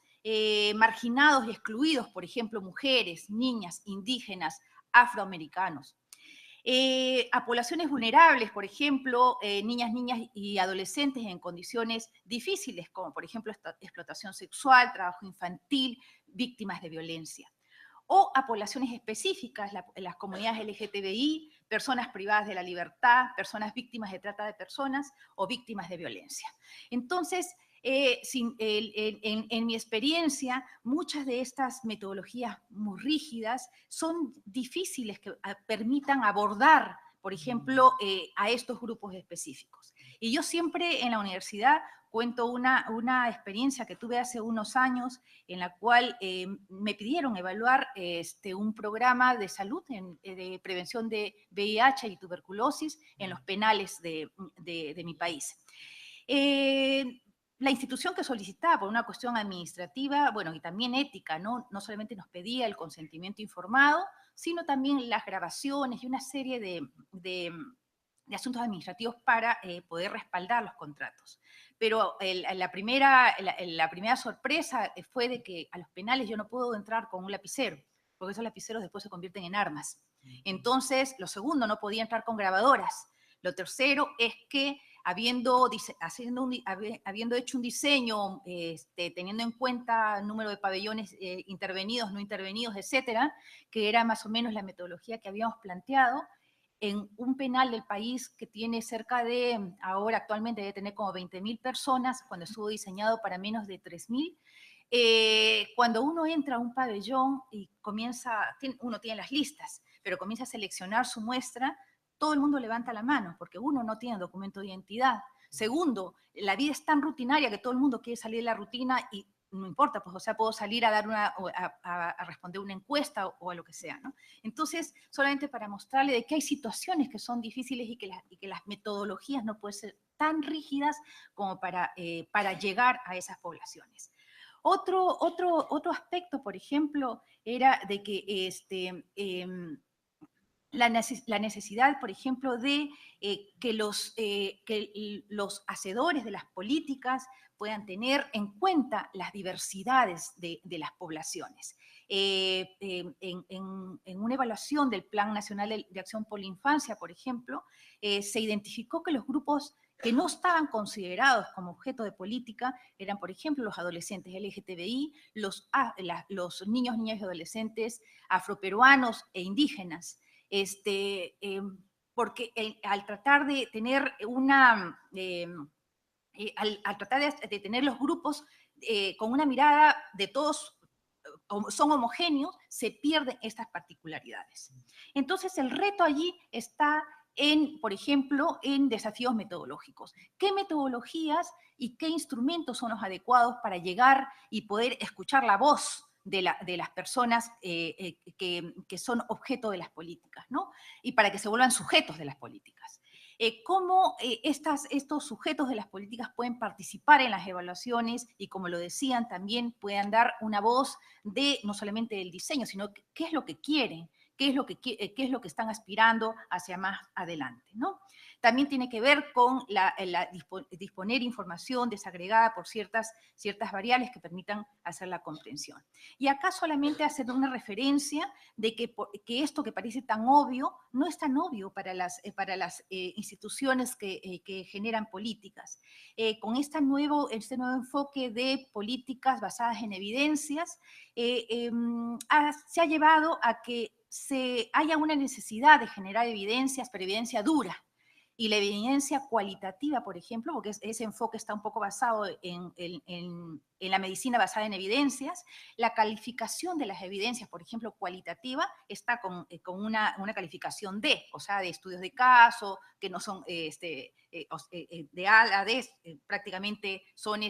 marginados y excluidos, por ejemplo, mujeres, niñas, indígenas, afroamericanos. A poblaciones vulnerables, por ejemplo, niñas y adolescentes en condiciones difíciles, como por ejemplo explotación sexual, trabajo infantil, víctimas de violencia. O a poblaciones específicas, las comunidades LGTBI, personas privadas de la libertad, personas víctimas de trata de personas o víctimas de violencia. Entonces, en mi experiencia, muchas de estas metodologías muy rígidas son difíciles que permitan abordar, por ejemplo, a estos grupos específicos. Y yo siempre en la universidad cuento una experiencia que tuve hace unos años en la cual me pidieron evaluar un programa de salud, de prevención de VIH y tuberculosis en los penales de mi país. La institución que solicitaba por una cuestión administrativa, bueno, y también ética, no solamente nos pedía el consentimiento informado, sino también las grabaciones y una serie de asuntos administrativos para poder respaldar los contratos. Pero la primera sorpresa fue de que a los penales yo no puedo entrar con un lapicero, porque esos lapiceros después se convierten en armas. Entonces, lo segundo, no podía entrar con grabadoras. Lo tercero es que habiendo hecho un diseño, teniendo en cuenta el número de pabellones intervenidos, no intervenidos, etcétera, que era más o menos la metodología que habíamos planteado, en un penal del país que tiene cerca de, ahora actualmente debe tener como 20.000 personas, cuando estuvo diseñado para menos de 3.000, cuando uno entra a un pabellón y uno tiene las listas, pero comienza a seleccionar su muestra, todo el mundo levanta la mano, porque uno no tiene documento de identidad. Segundo, la vida es tan rutinaria que todo el mundo quiere salir de la rutina y no importa, pues, o sea, puedo salir a dar a responder una encuesta o a lo que sea, ¿no? Entonces, solamente para mostrarle de que hay situaciones que son difíciles y que las metodologías no pueden ser tan rígidas como para llegar a esas poblaciones. Otro aspecto, por ejemplo, era de que la necesidad, por ejemplo, de que los hacedores de las políticas puedan tener en cuenta las diversidades de las poblaciones. En una evaluación del Plan Nacional de Acción por la Infancia, por ejemplo, se identificó que los grupos que no estaban considerados como objeto de política eran, por ejemplo, los adolescentes LGTBI, los niños, niñas y adolescentes afroperuanos e indígenas. Porque al tratar de tener de tener los grupos con una mirada de todos son homogéneos, se pierden estas particularidades. Entonces el reto allí está por ejemplo, en desafíos metodológicos. ¿Qué metodologías y qué instrumentos son los adecuados para llegar y poder escuchar la voz de las personas que son objeto de las políticas, ¿no? Y para que se vuelvan sujetos de las políticas. Cómo estos sujetos de las políticas pueden participar en las evaluaciones y, como lo decían, también puedan dar una voz de no solamente del diseño, sino qué es lo que quieren, qué es lo que están aspirando hacia más adelante, ¿no? También tiene que ver con disponer información desagregada por ciertas variables que permitan hacer la comprensión. Y acá solamente hacer una referencia de que esto que parece tan obvio, no es tan obvio para las instituciones que generan políticas. Con este nuevo enfoque de políticas basadas en evidencias, se ha llevado a que haya una necesidad de generar evidencias, pero evidencia dura. Y la evidencia cualitativa, por ejemplo, porque ese enfoque está un poco basado en la medicina basada en evidencias, la calificación de las evidencias, por ejemplo, cualitativa, está con una calificación D, o sea, de estudios de caso, que no son de A a D, prácticamente son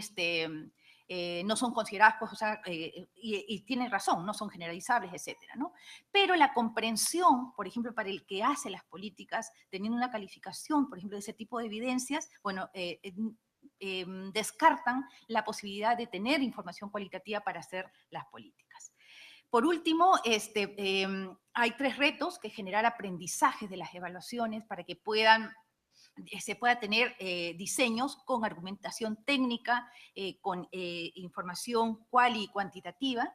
no son consideradas, pues, o sea, y tienen razón, no son generalizables, etcétera, ¿no? Pero la comprensión, por ejemplo, para el que hace las políticas, teniendo una calificación, por ejemplo, de ese tipo de evidencias, bueno, descartan la posibilidad de tener información cualitativa para hacer las políticas. Por último, hay 3 retos: que generar aprendizajes de las evaluaciones para que se pueda tener diseños con argumentación técnica, con información cual y cuantitativa,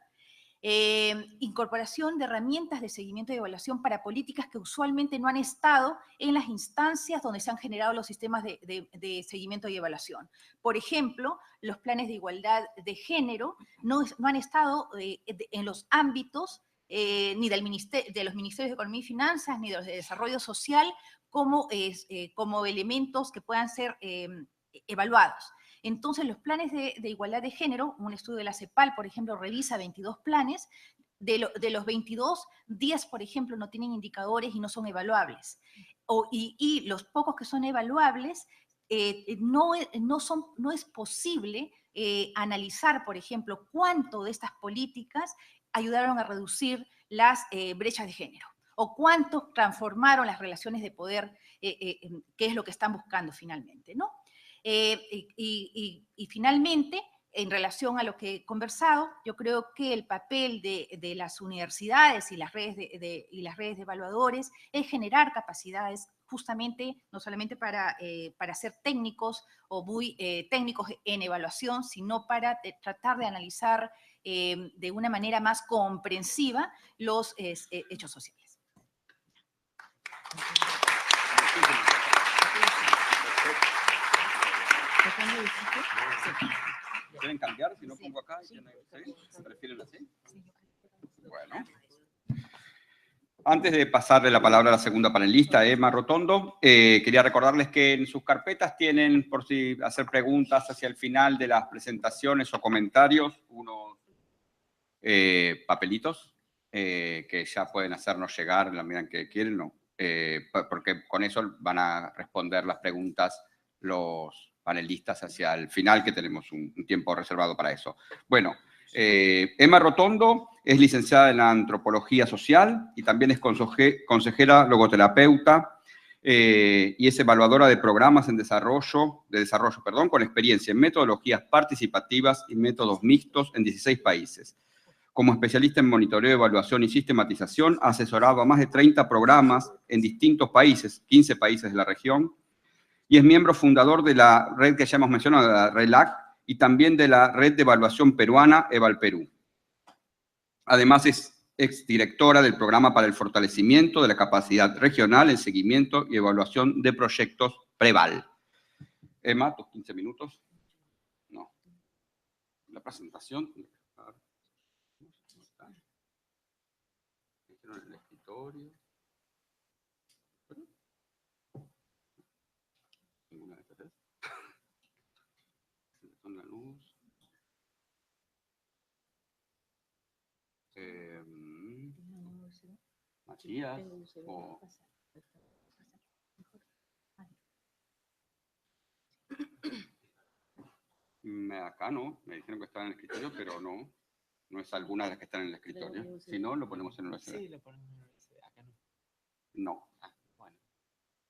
incorporación de herramientas de seguimiento y evaluación para políticas que usualmente no han estado en las instancias donde se han generado los sistemas de seguimiento y evaluación. Por ejemplo, los planes de igualdad de género no han estado en los ámbitos ni de los Ministerios de Economía y Finanzas, ni de los de Desarrollo Social, como elementos que puedan ser evaluados. Entonces, los planes de igualdad de género, un estudio de la CEPAL, por ejemplo, revisa 22 planes. De los 22, 10, por ejemplo, no tienen indicadores y no son evaluables. Y los pocos que son evaluables, no es posible analizar, por ejemplo, cuánto de estas políticas ayudaron a reducir las brechas de género, o cuánto transformaron las relaciones de poder, que es lo que están buscando finalmente, ¿no? Y finalmente, en relación a lo que he conversado, yo creo que el papel de las universidades y las redes de evaluadores es generar capacidades justamente, no solamente para ser técnicos o muy técnicos en evaluación, sino para tratar de analizar de una manera más comprensiva los hechos sociales. ¿Quieren cambiar? Si no pongo acá, ¿sí? ¿Prefieren así? Bueno. Antes de pasarle la palabra a la segunda panelista, Emma Rotondo, quería recordarles que en sus carpetas tienen, por si hacer preguntas hacia el final de las presentaciones o comentarios, unos papelitos que ya pueden hacernos llegar en la medida en que quieren, ¿no? Porque con eso van a responder las preguntas los panelistas hacia el final, que tenemos un tiempo reservado para eso. Bueno, Emma Rotondo es licenciada en Antropología Social y también es consejera logoterapeuta y es evaluadora de programas de desarrollo, con experiencia en metodologías participativas y métodos mixtos en 16 países. Como especialista en monitoreo, evaluación y sistematización, ha asesorado a más de 30 programas en distintos países, 15 países de la región, y es miembro fundador de la red que ya hemos mencionado, la RELAC, y también de la red de evaluación peruana, EvalPerú. Además, es exdirectora del Programa para el Fortalecimiento de la Capacidad Regional en Seguimiento y Evaluación de Proyectos PREVAL. Emma, tus 15 minutos. No. La presentación. En el escritorio. Ninguna de estas tres. Son la luz. Matías. Acá no, me dijeron que estaba en el escritorio, pero no No es alguna de las que están en el escritorio. Si no, lo ponemos en el USB. Sí, lo ponemos en el USB. Acá no. No. Ah, bueno.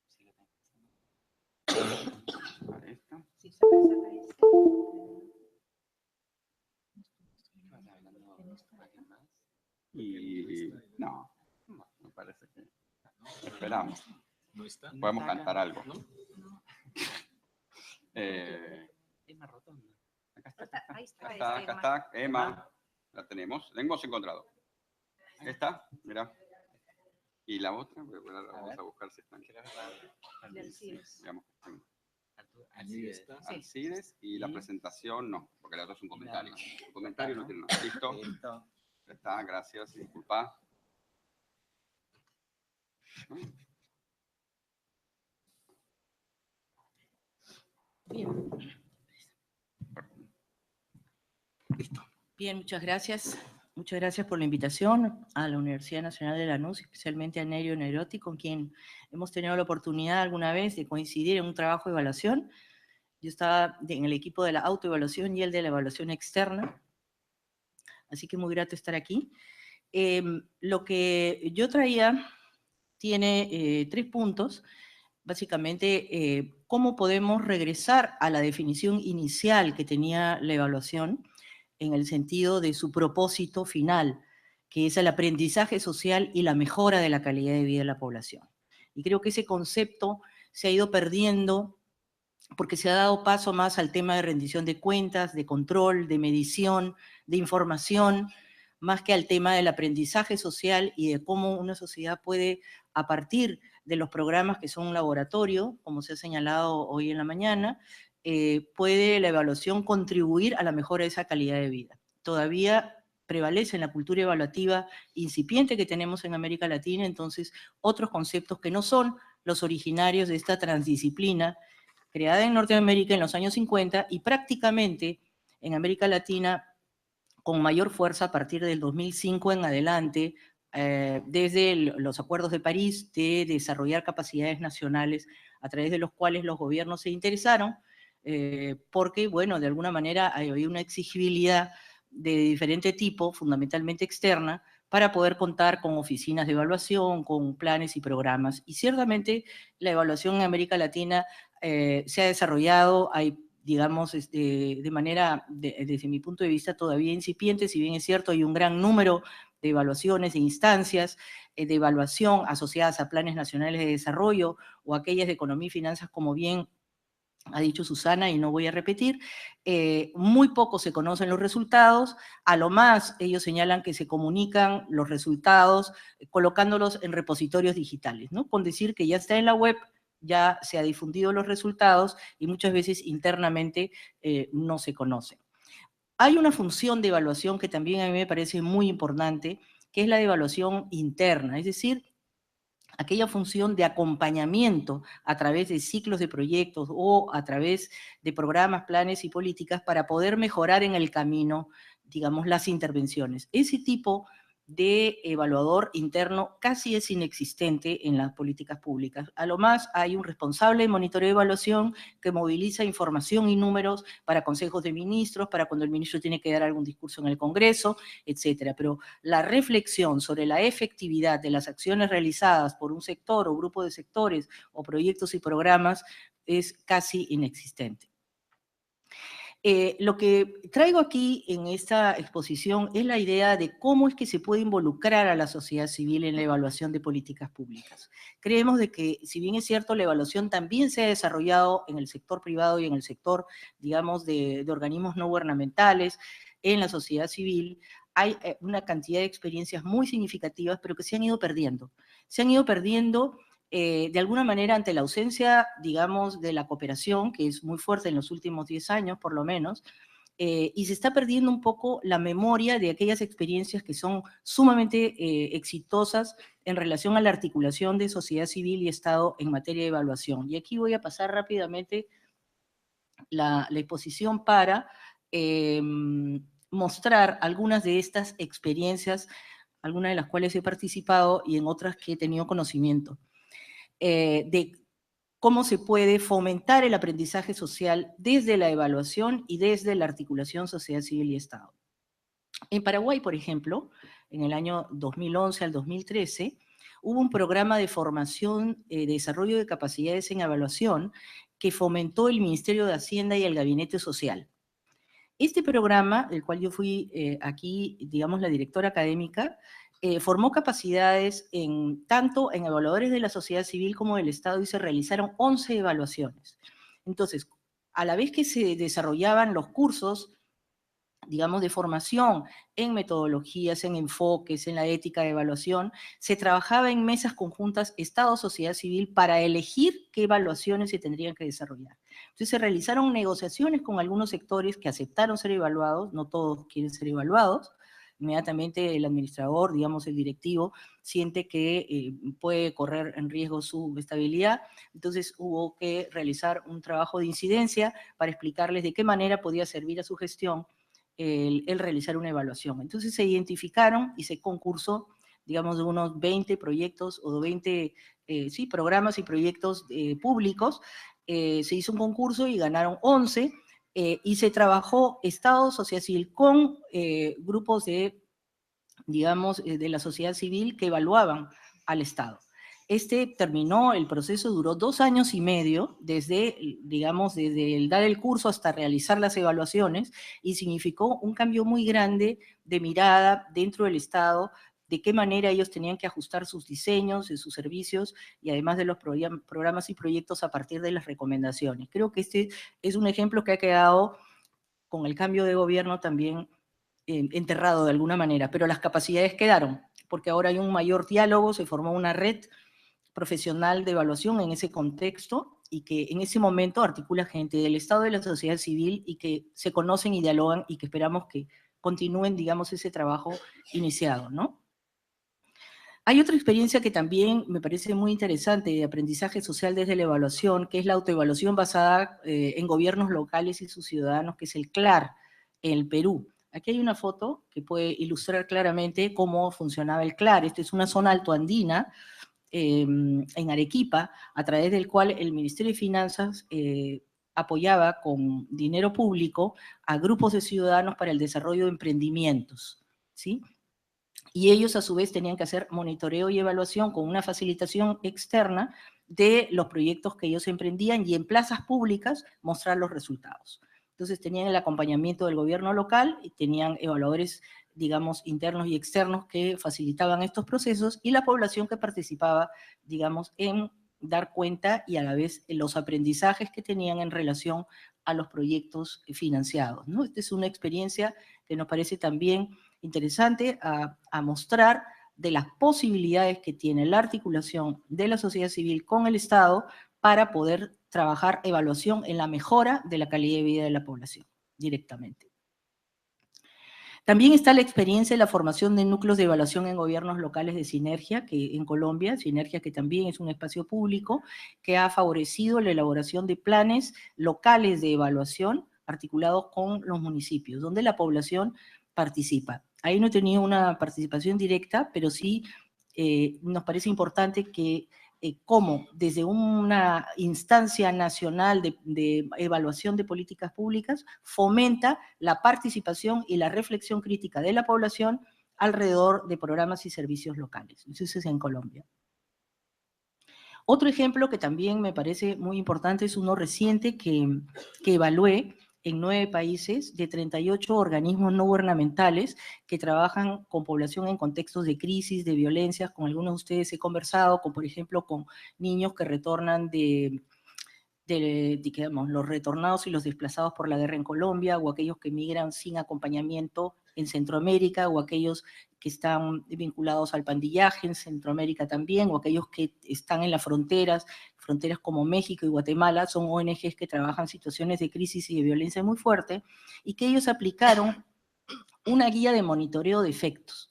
Sí, lo tengo. Para esta. Sí, saca este. ¿Estás hablando de alguien más? Y no, me parece que esperamos. ¿No está? Podemos cantar algo. ¿No? Acá Rotonda. Ahí está, acá está, Emma. La tenemos, la hemos encontrado. ¿Esta? Mira. ¿Y la otra? Vamos a buscar si está aquí. Digamos que están Alcides y la presentación no, porque la otra es un comentario. El comentario no tiene nada. ¿Listo? Ya está, gracias, disculpa. Bien. Listo. Bien, muchas gracias. Muchas gracias por la invitación a la Universidad Nacional de Lanús, especialmente a Nerio Nerotti, con quien hemos tenido la oportunidad alguna vez de coincidir en un trabajo de evaluación. Yo estaba en el equipo de la autoevaluación y el de la evaluación externa, así que muy grato estar aquí. Lo que yo traía tiene 3 puntos. Básicamente, cómo podemos regresar a la definición inicial que tenía la evaluación en el sentido de su propósito final, que es el aprendizaje social y la mejora de la calidad de vida de la población. Y creo que ese concepto se ha ido perdiendo porque se ha dado paso más al tema de rendición de cuentas, de control, de medición, de información, más que al tema del aprendizaje social y de cómo una sociedad puede, a partir de los programas que son un laboratorio, como se ha señalado hoy en la mañana, puede la evaluación contribuir a la mejora de esa calidad de vida. Todavía prevalece en la cultura evaluativa incipiente que tenemos en América Latina, entonces otros conceptos que no son los originarios de esta transdisciplina, creada en Norteamérica en los años 50 y prácticamente en América Latina con mayor fuerza a partir del 2005 en adelante, desde los acuerdos de París de desarrollar capacidades nacionales a través de los cuales los gobiernos se interesaron, porque, bueno, de alguna manera había una exigibilidad de diferente tipo, fundamentalmente externa, para poder contar con oficinas de evaluación, con planes y programas. Y ciertamente la evaluación en América Latina se ha desarrollado, hay, digamos, de manera, desde mi punto de vista, todavía incipiente, si bien es cierto, hay un gran número de evaluaciones, de instancias de evaluación asociadas a planes nacionales de desarrollo o aquellas de economía y finanzas, como bien ha dicho Susana, y no voy a repetir, muy poco se conocen los resultados, a lo más ellos señalan que se comunican los resultados colocándolos en repositorios digitales, ¿no? Con decir que ya está en la web, ya se ha difundido los resultados y muchas veces internamente no se conocen. Hay una función de evaluación que también a mí me parece muy importante, que es la de evaluación interna, es decir, aquella función de acompañamiento a través de ciclos de proyectos o a través de programas, planes y políticas para poder mejorar en el camino, digamos, las intervenciones. Ese tipo de evaluador interno casi es inexistente en las políticas públicas. A lo más hay un responsable de monitoreo de evaluación que moviliza información y números para consejos de ministros, para cuando el ministro tiene que dar algún discurso en el Congreso, etcétera. Pero la reflexión sobre la efectividad de las acciones realizadas por un sector o grupo de sectores o proyectos y programas es casi inexistente. Lo que traigo aquí en esta exposición es la idea de cómo es que se puede involucrar a la sociedad civil en la evaluación de políticas públicas. Creemos de que, si bien es cierto, la evaluación también se ha desarrollado en el sector privado y en el sector, digamos, de organismos no gubernamentales, en la sociedad civil, hay una cantidad de experiencias muy significativas, pero que se han ido perdiendo. Se han ido perdiendo de alguna manera ante la ausencia, digamos, de la cooperación, que es muy fuerte en los últimos 10 años, por lo menos, y se está perdiendo un poco la memoria de aquellas experiencias que son sumamente exitosas en relación a la articulación de sociedad civil y Estado en materia de evaluación. Y aquí voy a pasar rápidamente la exposición para mostrar algunas de estas experiencias, algunas de las cuales he participado y en otras que he tenido conocimiento. De cómo se puede fomentar el aprendizaje social desde la evaluación y desde la articulación sociedad civil y Estado. En Paraguay, por ejemplo, en el año 2011 al 2013, hubo un programa de formación, de desarrollo de capacidades en evaluación que fomentó el Ministerio de Hacienda y el Gabinete Social. Este programa, del cual yo fui aquí, digamos, la directora académica, formó capacidades tanto en evaluadores de la sociedad civil como del Estado y se realizaron 11 evaluaciones. Entonces, a la vez que se desarrollaban los cursos, digamos, de formación en metodologías, en enfoques, en la ética de evaluación, se trabajaba en mesas conjuntas Estado-sociedad civil para elegir qué evaluaciones se tendrían que desarrollar. Entonces se realizaron negociaciones con algunos sectores que aceptaron ser evaluados, no todos quieren ser evaluados. Inmediatamente el administrador, digamos el directivo, siente que puede correr en riesgo su estabilidad, entonces hubo que realizar un trabajo de incidencia para explicarles de qué manera podía servir a su gestión el realizar una evaluación. Entonces se identificaron y se concursó, digamos, de unos 20 proyectos o 20 programas y proyectos públicos. Se hizo un concurso y ganaron 11 y se trabajó Estado, sociedad civil con grupos de, digamos, de la sociedad civil que evaluaban al Estado. Terminó, el proceso duró 2 años y medio, desde, digamos, desde el dar el curso hasta realizar las evaluaciones, y significó un cambio muy grande de mirada dentro del Estado, de qué manera ellos tenían que ajustar sus diseños, sus servicios, y además de los programas y proyectos a partir de las recomendaciones. Creo que este es un ejemplo que ha quedado con el cambio de gobierno también enterrado de alguna manera, pero las capacidades quedaron, porque ahora hay un mayor diálogo, se formó una red profesional de evaluación en ese contexto y que en ese momento articula gente del Estado y de la sociedad civil y que se conocen y dialogan y que esperamos que continúen, digamos, ese trabajo iniciado, ¿no? Hay otra experiencia que también me parece muy interesante de aprendizaje social desde la evaluación, que es la autoevaluación basada en gobiernos locales y sus ciudadanos, que es el CLAR en el Perú. Aquí hay una foto que puede ilustrar claramente cómo funcionaba el CLAR. Esta es una zona altoandina, en Arequipa, a través del cual el Ministerio de Finanzas apoyaba con dinero público a grupos de ciudadanos para el desarrollo de emprendimientos, ¿sí? Y ellos a su vez tenían que hacer monitoreo y evaluación con una facilitación externa de los proyectos que ellos emprendían y en plazas públicas mostrar los resultados. Entonces tenían el acompañamiento del gobierno local y tenían evaluadores, digamos, internos y externos que facilitaban estos procesos y la población que participaba, digamos, en dar cuenta y a la vez en los aprendizajes que tenían en relación a los proyectos financiados, ¿no? Esta es una experiencia que nos parece también interesante a mostrar de las posibilidades que tiene la articulación de la sociedad civil con el Estado para poder trabajar evaluación en la mejora de la calidad de vida de la población directamente. También está la experiencia de la formación de núcleos de evaluación en gobiernos locales de Sinergia, que en Colombia, Sinergia que también es un espacio público, que ha favorecido la elaboración de planes locales de evaluación articulados con los municipios, donde la población participa. Ahí no he tenido una participación directa, pero sí nos parece importante que cómo desde una instancia nacional de evaluación de políticas públicas fomenta la participación y la reflexión crítica de la población alrededor de programas y servicios locales. Eso es en Colombia. Otro ejemplo que también me parece muy importante es uno reciente que evalué en 9 países de 38 organismos no gubernamentales que trabajan con población en contextos de crisis, de violencias. Con algunos de ustedes he conversado, por ejemplo, con niños que retornan digamos, los retornados y los desplazados por la guerra en Colombia, o aquellos que migran sin acompañamiento en Centroamérica, o aquellos que están vinculados al pandillaje en Centroamérica también, o aquellos que están en las fronteras como México y Guatemala. Son ONGs que trabajan situaciones de crisis y de violencia muy fuerte, y que ellos aplicaron una guía de monitoreo de efectos.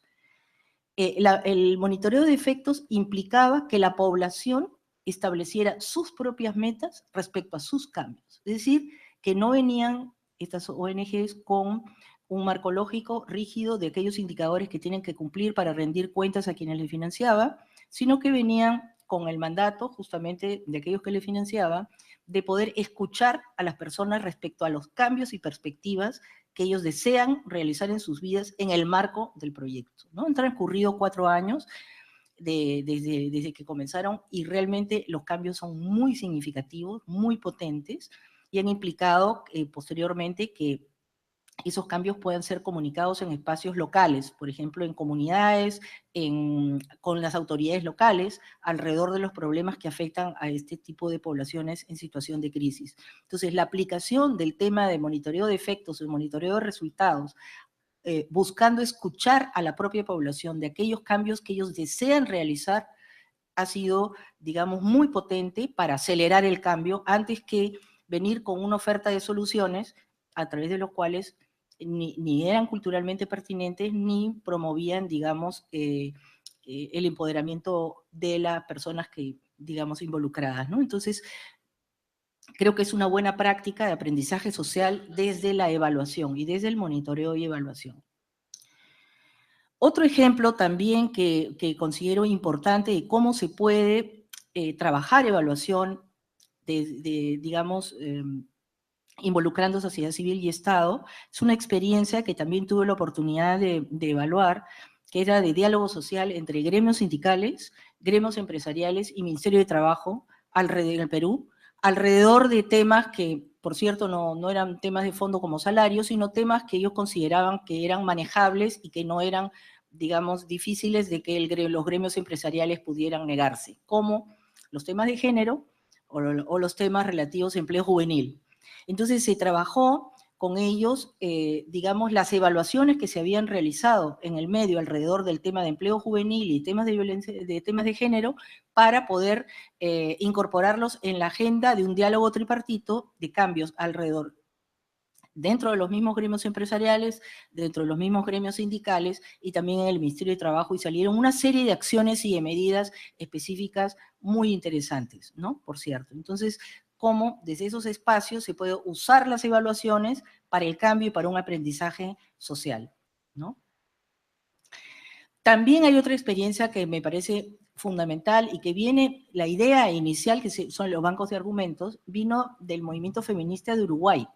El monitoreo de efectos implicaba que la población estableciera sus propias metas respecto a sus cambios. Es decir, que no venían estas ONGs con un marco lógico rígido de aquellos indicadores que tienen que cumplir para rendir cuentas a quienes les financiaba, sino que venían con el mandato justamente de aquellos que les financiaba, de poder escuchar a las personas respecto a los cambios y perspectivas que ellos desean realizar en sus vidas en el marco del proyecto, ¿no? Han transcurrido 4 años desde que comenzaron y realmente los cambios son muy significativos, muy potentes y han implicado posteriormente que esos cambios puedan ser comunicados en espacios locales, por ejemplo, en comunidades, con las autoridades locales, alrededor de los problemas que afectan a este tipo de poblaciones en situación de crisis. Entonces, la aplicación del tema de monitoreo de efectos, el monitoreo de resultados, buscando escuchar a la propia población de aquellos cambios que ellos desean realizar, ha sido, digamos, muy potente para acelerar el cambio antes que venir con una oferta de soluciones a través de los cuales ni eran culturalmente pertinentes ni promovían, digamos, el empoderamiento de las personas que, digamos, involucradas, ¿no? Entonces, creo que es una buena práctica de aprendizaje social desde la evaluación y desde el monitoreo y evaluación. Otro ejemplo también que considero importante de cómo se puede trabajar evaluación, digamos, involucrando sociedad civil y Estado, es una experiencia que también tuve la oportunidad de evaluar, que era de diálogo social entre gremios sindicales, gremios empresariales y Ministerio de Trabajo en el Perú, alrededor de temas que, por cierto, no eran temas de fondo como salarios, sino temas que ellos consideraban que eran manejables y que no eran, digamos, difíciles de que los gremios empresariales pudieran negarse, como los temas de género o los temas relativos a empleo juvenil. Entonces se trabajó con ellos, digamos, las evaluaciones que se habían realizado en el medio alrededor del tema de empleo juvenil y temas de violencia, de temas de género, para poder incorporarlos en la agenda de un diálogo tripartito de cambios alrededor, dentro de los mismos gremios empresariales, dentro de los mismos gremios sindicales y también en el Ministerio de Trabajo, y salieron una serie de acciones y de medidas específicas muy interesantes, ¿no? Por cierto. Entonces, cómo desde esos espacios se puede usar las evaluaciones para el cambio y para un aprendizaje social, ¿no? También hay otra experiencia que me parece fundamental y que viene, la idea inicial, que son los bancos de argumentos, vino del movimiento feminista de Uruguay,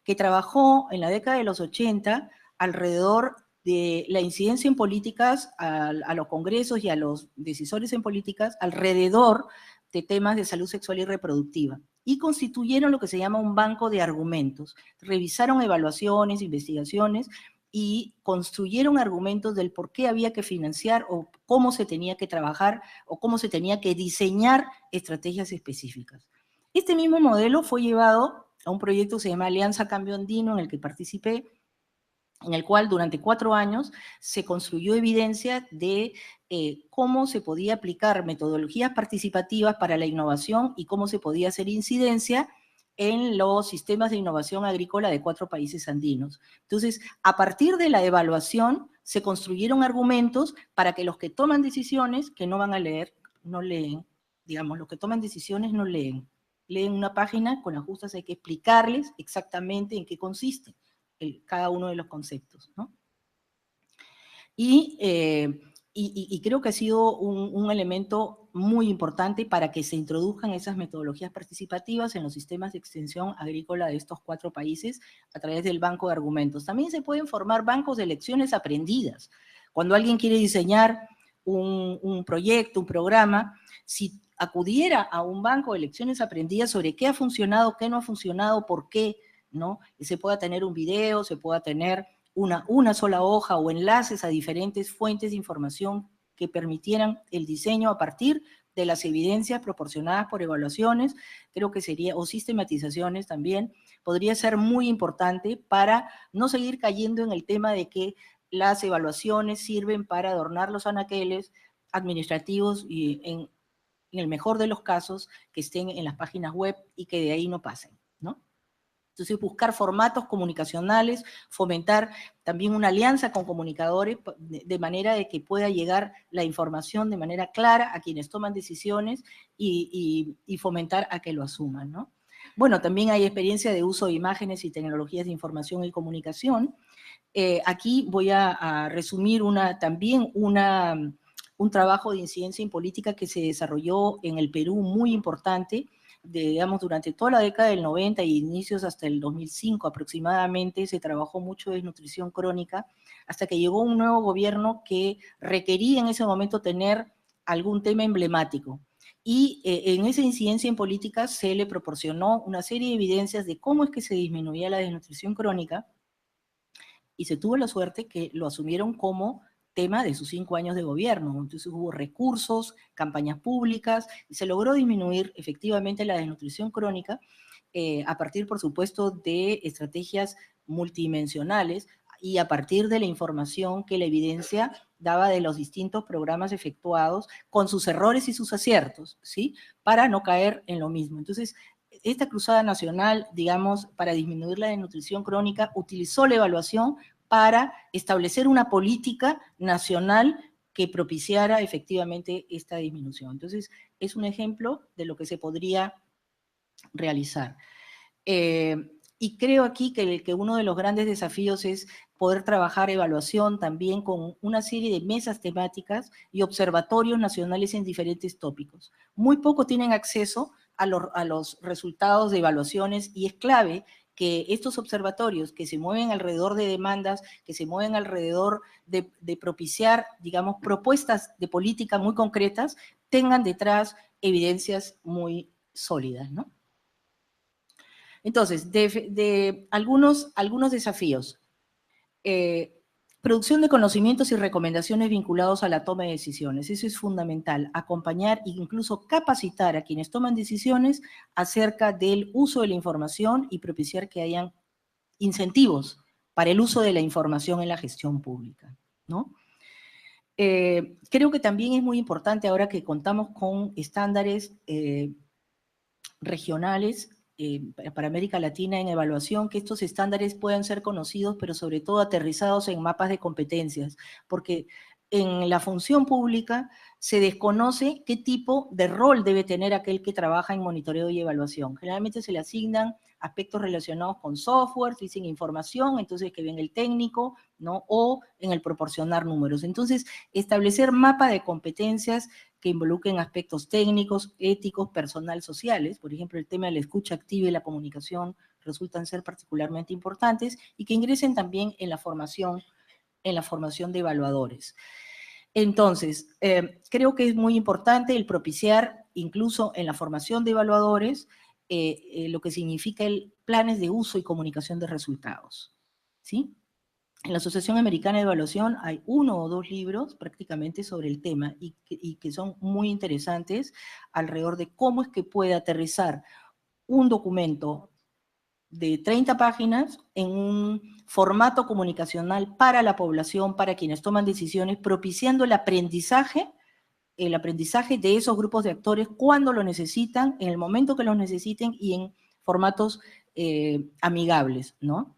que trabajó en la década de los 80 alrededor de la incidencia en políticas a los congresos y a los decisores en políticas alrededor de temas de salud sexual y reproductiva, y constituyeron lo que se llama un banco de argumentos. Revisaron evaluaciones, investigaciones, y construyeron argumentos del por qué había que financiar o cómo se tenía que trabajar o cómo se tenía que diseñar estrategias específicas. Este mismo modelo fue llevado a un proyecto que se llama Alianza Cambio Andino, en el que participé, en el cual durante 4 años se construyó evidencia de cómo se podía aplicar metodologías participativas para la innovación y cómo se podía hacer incidencia en los sistemas de innovación agrícola de 4 países andinos. Entonces, a partir de la evaluación, se construyeron argumentos para que los que toman decisiones, que no van a leer, no leen, digamos, los que toman decisiones no leen. Leen una página, con ajustes hay que explicarles exactamente en qué consiste cada uno de los conceptos, ¿no? Y creo que ha sido un elemento muy importante para que se introduzcan esas metodologías participativas en los sistemas de extensión agrícola de estos 4 países a través del banco de argumentos. También se pueden formar bancos de lecciones aprendidas. Cuando alguien quiere diseñar un proyecto, un programa, si acudiera a un banco de lecciones aprendidas sobre qué ha funcionado, qué no ha funcionado, por qué, ¿no? Y se pueda tener un video, se pueda tener una sola hoja o enlaces a diferentes fuentes de información que permitieran el diseño a partir de las evidencias proporcionadas por evaluaciones, creo que sería, o sistematizaciones también, podría ser muy importante para no seguir cayendo en el tema de que las evaluaciones sirven para adornar los anaqueles administrativos y en el mejor de los casos que estén en las páginas web y que de ahí no pasen, ¿no? Entonces, buscar formatos comunicacionales, fomentar también una alianza con comunicadores de manera de que pueda llegar la información de manera clara a quienes toman decisiones y fomentar a que lo asuman, ¿no? Bueno, también hay experiencia de uso de imágenes y tecnologías de información y comunicación. Aquí voy a resumir también un trabajo de incidencia en política que se desarrolló en el Perú muy importante, digamos, durante toda la década del 90 y inicios hasta el 2005 aproximadamente, se trabajó mucho desnutrición crónica, hasta que llegó un nuevo gobierno que requería en ese momento tener algún tema emblemático. Y en esa incidencia en política se le proporcionó una serie de evidencias de cómo es que se disminuía la desnutrición crónica, y se tuvo la suerte que lo asumieron como tema de sus 5 años de gobierno. Entonces hubo recursos, campañas públicas, y se logró disminuir efectivamente la desnutrición crónica a partir, por supuesto, de estrategias multidimensionales y a partir de la información que la evidencia daba de los distintos programas efectuados con sus errores y sus aciertos, ¿sí? Para no caer en lo mismo. Entonces, esta cruzada nacional, digamos, para disminuir la desnutrición crónica, utilizó la evaluación para establecer una política nacional que propiciara efectivamente esta disminución. Entonces, es un ejemplo de lo que se podría realizar. Y creo aquí que uno de los grandes desafíos es poder trabajar evaluación también con una serie de mesas temáticas y observatorios nacionales en diferentes tópicos. Muy pocos tienen acceso a los resultados de evaluaciones, y es clave que estos observatorios que se mueven alrededor de demandas, que se mueven alrededor de propiciar, digamos, propuestas de política muy concretas, tengan detrás evidencias muy sólidas, ¿no? Entonces, de algunos desafíos. Producción de conocimientos y recomendaciones vinculados a la toma de decisiones. Eso es fundamental. Acompañar e incluso capacitar a quienes toman decisiones acerca del uso de la información y propiciar que hayan incentivos para el uso de la información en la gestión pública, ¿no? Creo que también es muy importante ahora que contamos con estándares regionales para América Latina en evaluación, que estos estándares puedan ser conocidos, pero sobre todo aterrizados en mapas de competencias, porque en la función pública se desconoce qué tipo de rol debe tener aquel que trabaja en monitoreo y evaluación. Generalmente se le asignan aspectos relacionados con software, dicen información, entonces que venga el técnico, ¿no? O en el proporcionar números. Entonces, establecer mapa de competencias que involucren aspectos técnicos, éticos, personal, sociales, por ejemplo, el tema de la escucha activa y la comunicación resultan ser particularmente importantes, y que ingresen también en la formación de evaluadores. Entonces, creo que es muy importante el propiciar, incluso en la formación de evaluadores, lo que significa planes de uso y comunicación de resultados, ¿sí? En la Asociación Americana de Evaluación hay 1 o 2 libros prácticamente sobre el tema y que son muy interesantes alrededor de cómo es que puede aterrizar un documento de 30 páginas en un formato comunicacional para la población, para quienes toman decisiones, propiciando el aprendizaje de esos grupos de actores cuando lo necesitan, en el momento que lo necesiten y en formatos amigables, ¿no?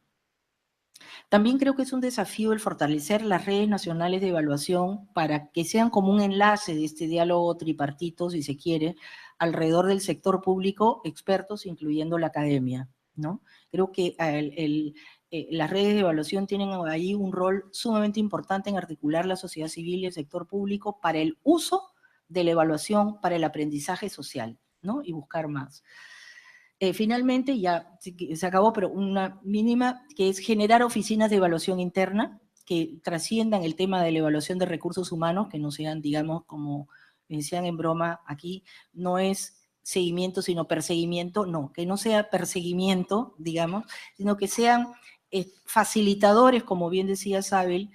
También creo que es un desafío el fortalecer las redes nacionales de evaluación para que sean como un enlace de este diálogo tripartito, si se quiere, alrededor del sector público, expertos, incluyendo la academia, ¿no? Creo que las redes de evaluación tienen ahí un rol sumamente importante en articular la sociedad civil y el sector público para el uso de la evaluación, para el aprendizaje social, ¿no? Y buscar más. Finalmente, ya se acabó, pero una mínima, que es generar oficinas de evaluación interna que trasciendan el tema de la evaluación de recursos humanos, que no sean, digamos, como me decían en broma aquí, no es seguimiento, sino perseguimiento, no, que no sea perseguimiento, digamos, sino que sean facilitadores, como bien decía Sabel,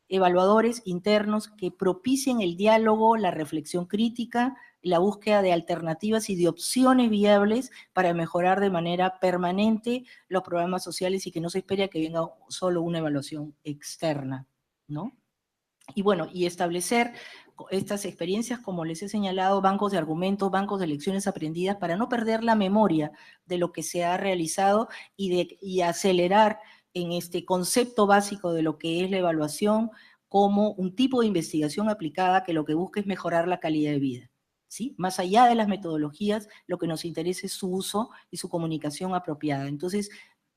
evaluadores internos que propicien el diálogo, la reflexión crítica, la búsqueda de alternativas y de opciones viables para mejorar de manera permanente los programas sociales y que no se espere a que venga solo una evaluación externa, ¿no? Y bueno, y establecer estas experiencias, como les he señalado, bancos de argumentos, bancos de lecciones aprendidas, para no perder la memoria de lo que se ha realizado y acelerar en este concepto básico de lo que es la evaluación como un tipo de investigación aplicada que lo que busca es mejorar la calidad de vida, ¿sí? Más allá de las metodologías, lo que nos interesa es su uso y su comunicación apropiada. Entonces,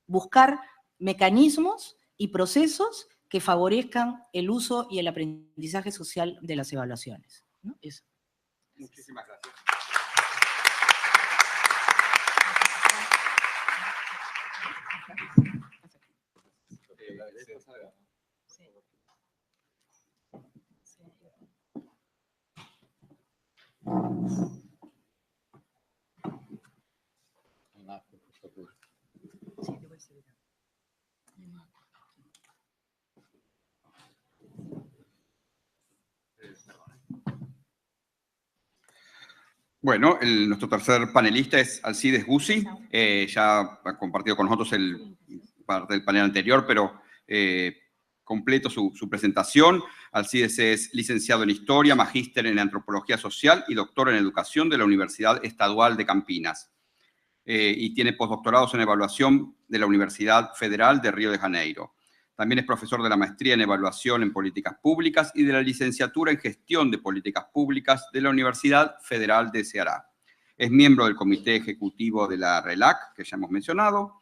buscar mecanismos y procesos que favorezcan el uso y el aprendizaje social de las evaluaciones, ¿no? Eso. Muchísimas gracias. Bueno, nuestro tercer panelista es Alcides Guzzi. Ya ha compartido con nosotros parte del panel anterior, pero completo su presentación. Alcides es licenciado en Historia, magíster en Antropología Social y doctor en Educación de la Universidad Estadual de Campinas. Y tiene postdoctorados en Evaluación de la Universidad Federal de Río de Janeiro. También es profesor de la maestría en Evaluación en Políticas Públicas y de la licenciatura en Gestión de Políticas Públicas de la Universidad Federal de Ceará. Es miembro del Comité Ejecutivo de la RELAC, que ya hemos mencionado,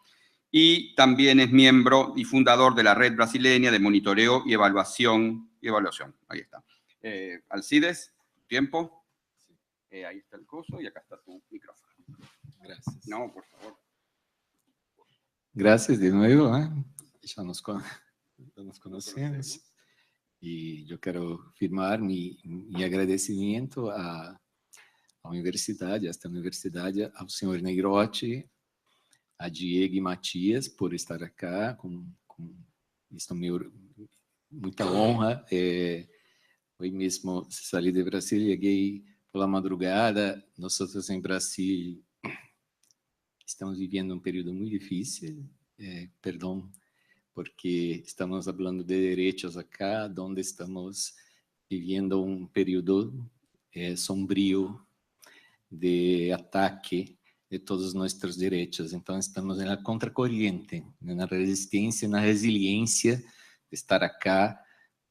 y también es miembro y fundador de la Red Brasileña de Monitoreo y Evaluación. Ahí está. Alcides, tiempo. Ahí está el coso y acá está tu micrófono. Gracias. No, por favor. Gracias de nuevo. Ya nos conocemos. Y yo quiero firmar mi agradecimiento a esta universidade, ao senhor Neirotti, a Diego e Matias por estar acá. Isso me muita honra. Hoje mesmo saí de Brasília, cheguei pela madrugada. Nós em Brasil estamos vivendo um período muito difícil. Perdão, porque estamos falando de direitos acá, onde estamos vivendo um período sombrio de ataque de todos os nossos direitos. Então, estamos na contracorrente, na resistência, na resiliência de estar acá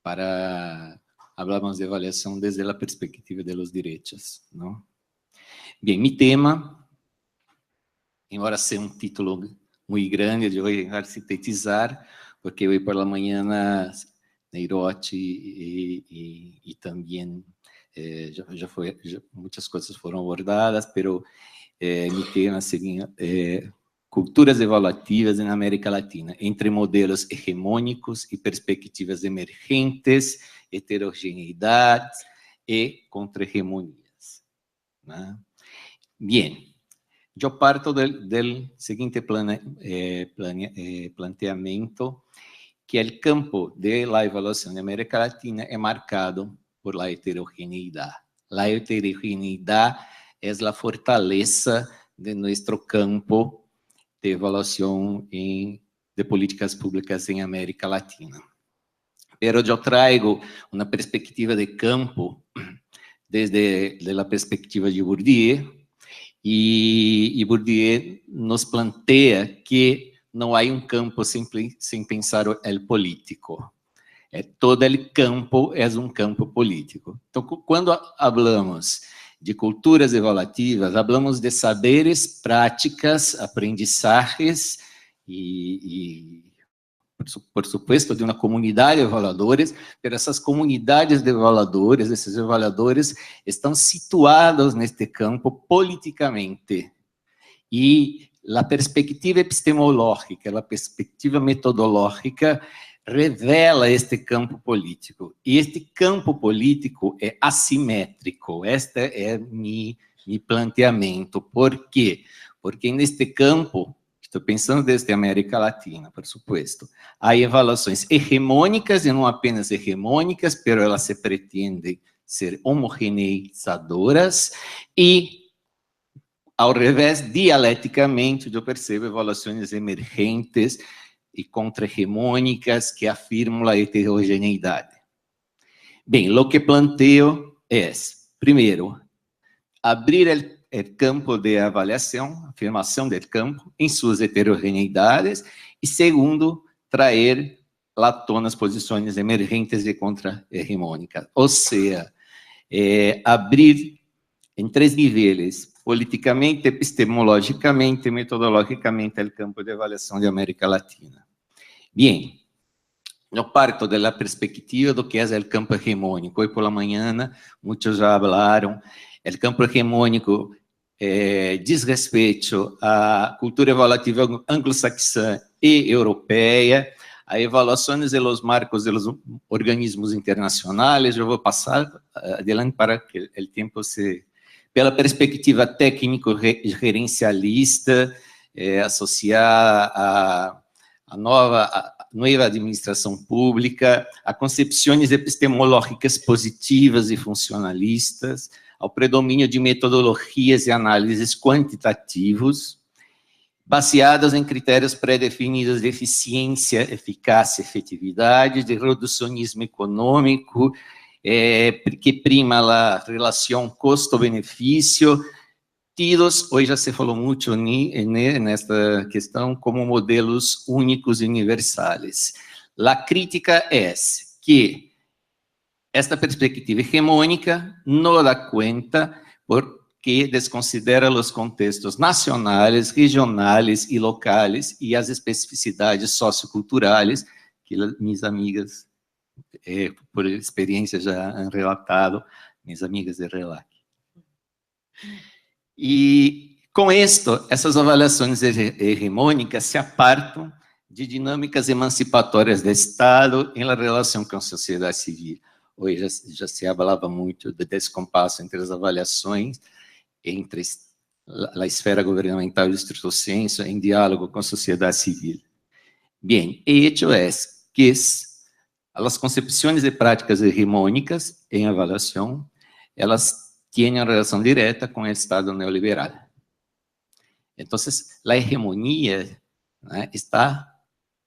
para falarmos de avaliação desde a perspectiva dos direitos, não? Bem, meu tema, embora seja um título muito grande, eu vou tentar sintetizar, porque hoje pela manhã Neirotti e também muitas coisas foram abordadas, pero meu tema seria culturas evaluativas na América Latina, entre modelos hegemônicos e perspectivas emergentes, heterogeneidades e contra-hegemonias. Bem, eu parto do seguinte planteamento, que o campo da evaluação na América Latina é marcado por la heterogeneidad. La heterogeneidad es la fortaleza de nuestro campo de evaluación de políticas públicas en América Latina. Pero yo traigo una perspectiva de campo desde la perspectiva de Bourdieu, y Bourdieu nos plantea que no hay un campo sin pensar el político. Todo el campo é um campo político. Então, quando falamos de culturas evaluativas, falamos de saberes, práticas, aprendizajes e por supuesto, de uma comunidade de evaluadores, mas essas comunidades de evaluadores, esses evaluadores, estão situados neste campo politicamente. E a perspectiva epistemológica, a perspectiva metodológica, revela este campo político. E este campo político é assimétrico. Este é meu planteamento. Por quê? Porque neste campo, estou pensando desde a América Latina, por supuesto, há avaliações hegemônicas, e não apenas hegemônicas, mas elas se pretendem ser homogeneizadoras, e, ao revés, dialeticamente, eu percebo avaliações emergentes e contra-hegemônicas que afirmam a heterogeneidade. Bem, o que planteo é, primeiro, abrir o campo de avaliação, afirmação do campo, em suas heterogeneidades, e segundo, trazer à tona as posições emergentes e contra-hegemônicas. Ou seja, abrir em 3 níveis, politicamente, epistemologicamente e metodologicamente, o campo de avaliação de América Latina. Bem, eu parto da perspectiva do que é o campo hegemônico. Hoje pela manhã, muitos já falaram, o campo hegemônico diz respeito à cultura evaluativa anglo-saxã e europeia, a evaluações de los marcos de los organismos internacionais. Eu vou passar adelante para que o tempo se... Pela perspectiva técnico-gerencialista, associada à nova administração pública, a concepções epistemológicas positivas e funcionalistas, ao predomínio de metodologias e análises quantitativos, baseadas em critérios pré-definidos de eficiência, eficácia, efetividade, de reducionismo econômico, que prima a relação custo-benefício, tidos, hoje já se falou muito nesta questão, como modelos únicos e universais. A crítica é que esta perspectiva hegemônica não dá conta porque desconsidera os contextos nacionais, regionais e locais e as especificidades socioculturais que minhas amigas, por experiência, já han relatado, minhas amigas de RELAC. E, com isto, essas avaliações hegemônicas se apartam de dinâmicas emancipatórias do Estado em relação com a sociedade civil. Hoje já se falava muito do descompasso entre as avaliações, entre a esfera governamental e o estrito senso, em diálogo com a sociedade civil. Bem, o hecho é que as concepções de práticas hegemônicas em avaliação, elas têm relação direta com o Estado neoliberal. Então, a hegemonia, né, está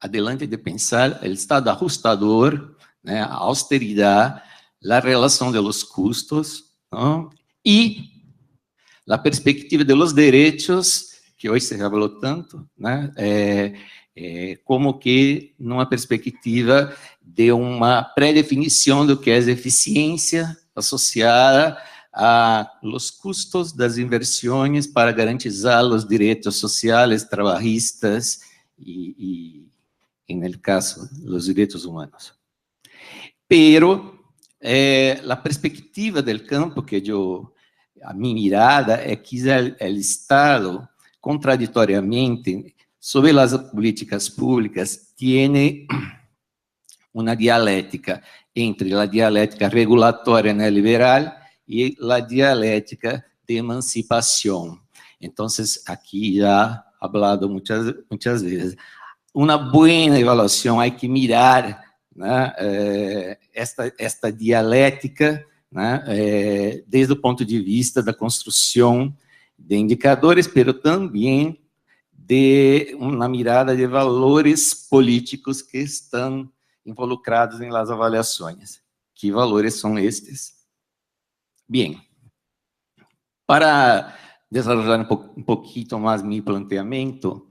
adelante de pensar o Estado ajustador, né, a austeridade, a relação de los custos, não? E a perspectiva de los direitos, que hoje se falou tanto, né, como que numa perspectiva de uma pré-definição do que é eficiência associada a los custos das inversões para garantizar os direitos sociais, trabalhistas e no caso, os direitos humanos. Pero, a perspectiva do campo que a minha mirada é que o Estado, contraditoriamente, sobre as políticas públicas, tem uma dialética entre a dialética regulatória neoliberal e a dialética de emancipação. Então, aqui já falado muitas vezes. Uma boa avaliação, há que mirar, né, esta dialética, né, desde o ponto de vista da construção de indicadores, mas também de uma mirada de valores políticos que estão involucrados em las avaliações. Que valores são estes? Bem, para desenvolver um pouquinho mais meu planteamento,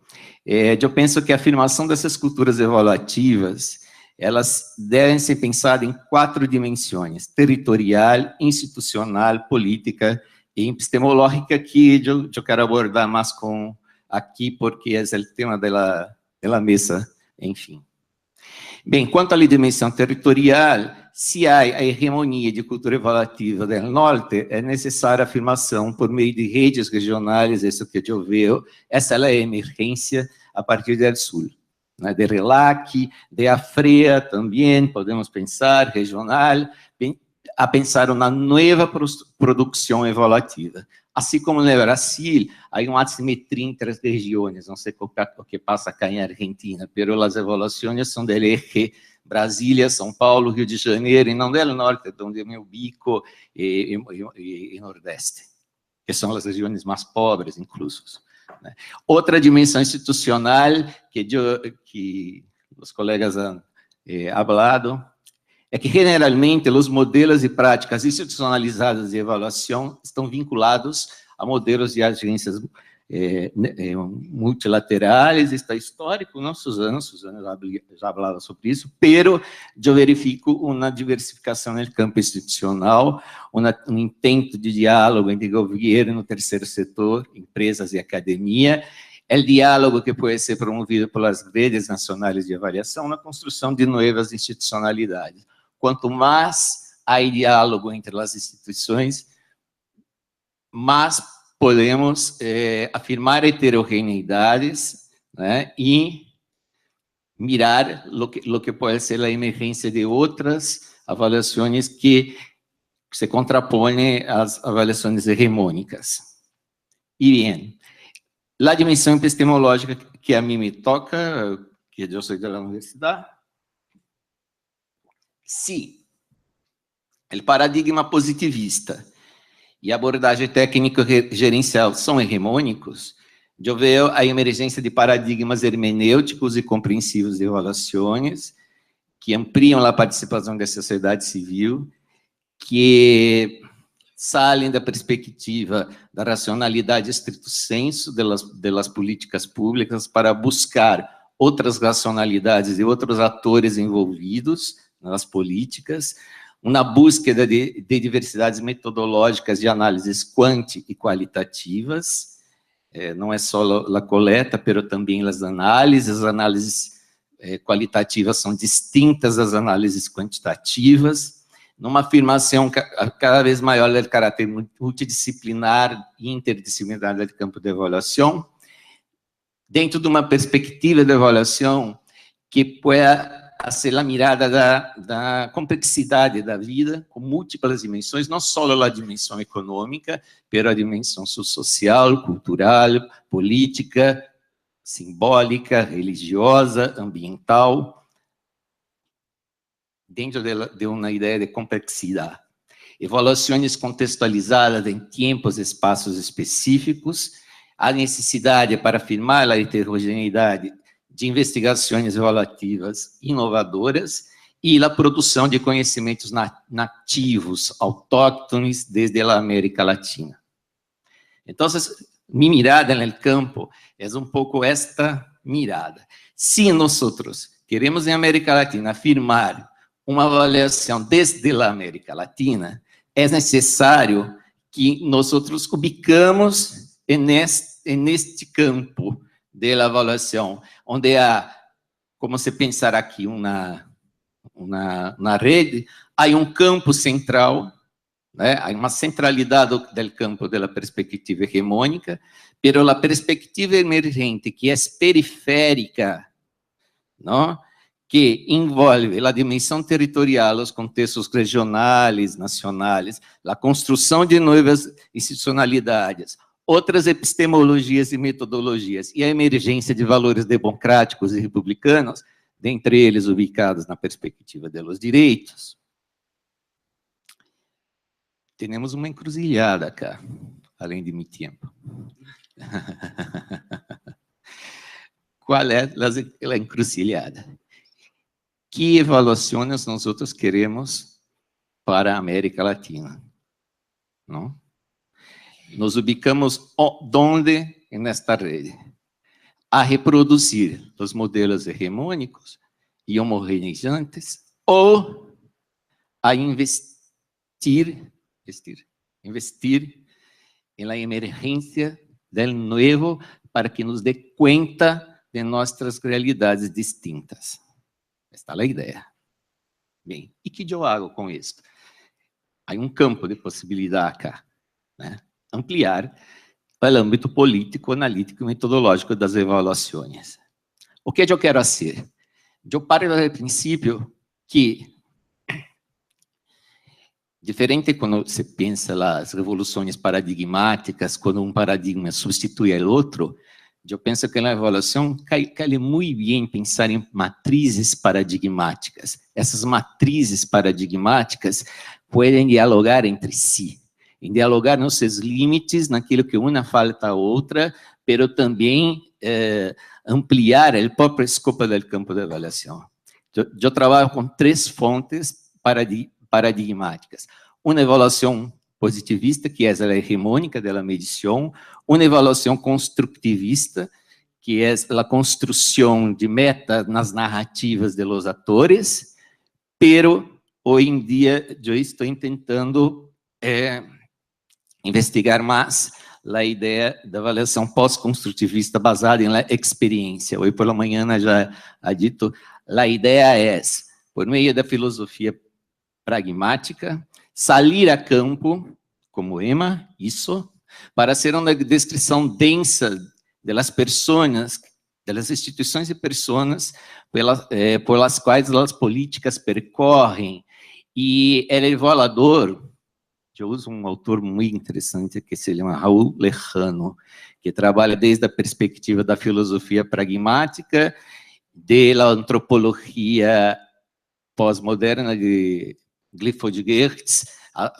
eu penso que a afirmação dessas culturas evaluativas, elas devem ser pensadas em 4 dimensões: territorial, institucional, política e epistemológica, que eu quero abordar mais aqui, porque é o tema da mesa, enfim. Bem, quanto à dimensão territorial, se há a hegemonia de cultura evaluativa do norte, é necessária a afirmação por meio de redes regionais, isso que eu vejo, essa é a emergência a partir do sul, né, de RELAC, de AFREA também, podemos pensar, regional, a pensar uma nova produção evaluativa. Assim como no Brasil, há uma assimetria entre as regiões, não sei o que passa cá em Argentina, mas as evaluações são do eje Brasília, São Paulo, Rio de Janeiro, e não do norte, onde eu me ubico, e Nordeste, que são as regiões mais pobres, incluso. Né? Outra dimensão institucional que os colegas han falado, é que, generalmente, os modelos e práticas institucionalizadas de avaliação estão vinculados a modelos de agências multilaterais. Está histórico, não, Suzana já falava sobre isso, pero eu verifico uma diversificação no campo institucional, um intento de diálogo entre governo, terceiro setor, empresas e academia, o diálogo que pode ser promovido pelas redes nacionais de avaliação na construção de novas institucionalidades. Quanto mais há diálogo entre as instituições, mais podemos afirmar heterogeneidades, né, e mirar lo que pode ser a emergência de outras avaliações que se contrapõem às avaliações hegemônicas. E bem, a dimensão epistemológica que a mim me toca, que eu sou da universidade, se o paradigma positivista e a abordagem técnico-gerencial são hegemônicos, eu vejo a emergência de paradigmas hermenêuticos e compreensivos de avaliações que ampliam a participação da sociedade civil, que saem da perspectiva da racionalidade estrito sensu das políticas públicas para buscar outras racionalidades e outros atores envolvidos nas políticas, uma búsqueda de diversidades metodológicas de análises quanti e qualitativas, não é só a coleta, mas também as análises qualitativas são distintas das análises quantitativas, numa afirmação cada vez maior do caráter multidisciplinar e interdisciplinar do campo de avaliação, dentro de uma perspectiva de avaliação que pueda ser a mirada da complexidade da vida, com múltiplas dimensões, não só a dimensão econômica, mas a dimensão social, cultural, política, simbólica, religiosa, ambiental, dentro de uma ideia de complexidade. Evaluações contextualizadas em tempos e espaços específicos, a necessidade para afirmar a heterogeneidade de investigações evaluativas inovadoras e a produção de conhecimentos nativos, autóctones, desde a América Latina. Então, minha mirada no campo é pouco esta mirada. Se nós queremos, em América Latina, afirmar uma avaliação desde a América Latina, é necessário que nós ubicamos neste campo de avaliação, onde há, como se pensar aqui, uma rede, há campo central, né? Há uma centralidade do campo da perspectiva hegemônica, mas a perspectiva emergente, que é periférica, não? Que envolve a dimensão territorial, os contextos regionais, nacionais, a construção de novas institucionalidades, outras epistemologias e metodologias, e a emergência de valores democráticos e republicanos, dentre eles ubicados na perspectiva dos direitos. Temos uma encruzilhada cá, além de meu tempo. Qual é a encruzilhada? Que avaliações nós queremos para a América Latina? Não? Nos ubicamos onde nesta rede? A reproduzir os modelos hegemônicos e homogeneizantes ou a investir na emergência do novo para que nos dê conta de nossas realidades distintas. Esta é a ideia. Bem, e que eu hago com isso? Há campo de possibilidade cá, né? Ampliar o âmbito político, analítico e metodológico das avaliações. O que eu quero fazer? Eu paro do princípio que, diferente quando se pensa as revoluções paradigmáticas, quando paradigma substitui o outro, eu penso que na avaliação cai muito bem pensar em matrizes paradigmáticas. Essas matrizes paradigmáticas podem dialogar entre si, em dialogar nos seus limites, naquilo que uma falta a outra, mas também ampliar o próprio escopo do campo de avaliação. Eu trabalho com 3 fontes paradigmáticas. Uma avaliação positivista, que é a hegemônica da medição, uma avaliação construtivista, que é a construção de metas nas narrativas dos atores, pero hoje em dia eu estou tentando investigar mais a ideia da avaliação pós-construtivista baseada em experiência. Hoje pela manhã já ha dito, a ideia é, por meio da filosofia pragmática, sair a campo, como Emma, isso, para ser uma descrição densa das pessoas, das instituições e pessoas pelas quais as políticas percorrem. E El Evaluador, eu uso um autor muito interessante que se chama Raul Lejano, que trabalha desde a perspectiva da filosofia pragmática, da antropologia pós-moderna de Clifford Geertz.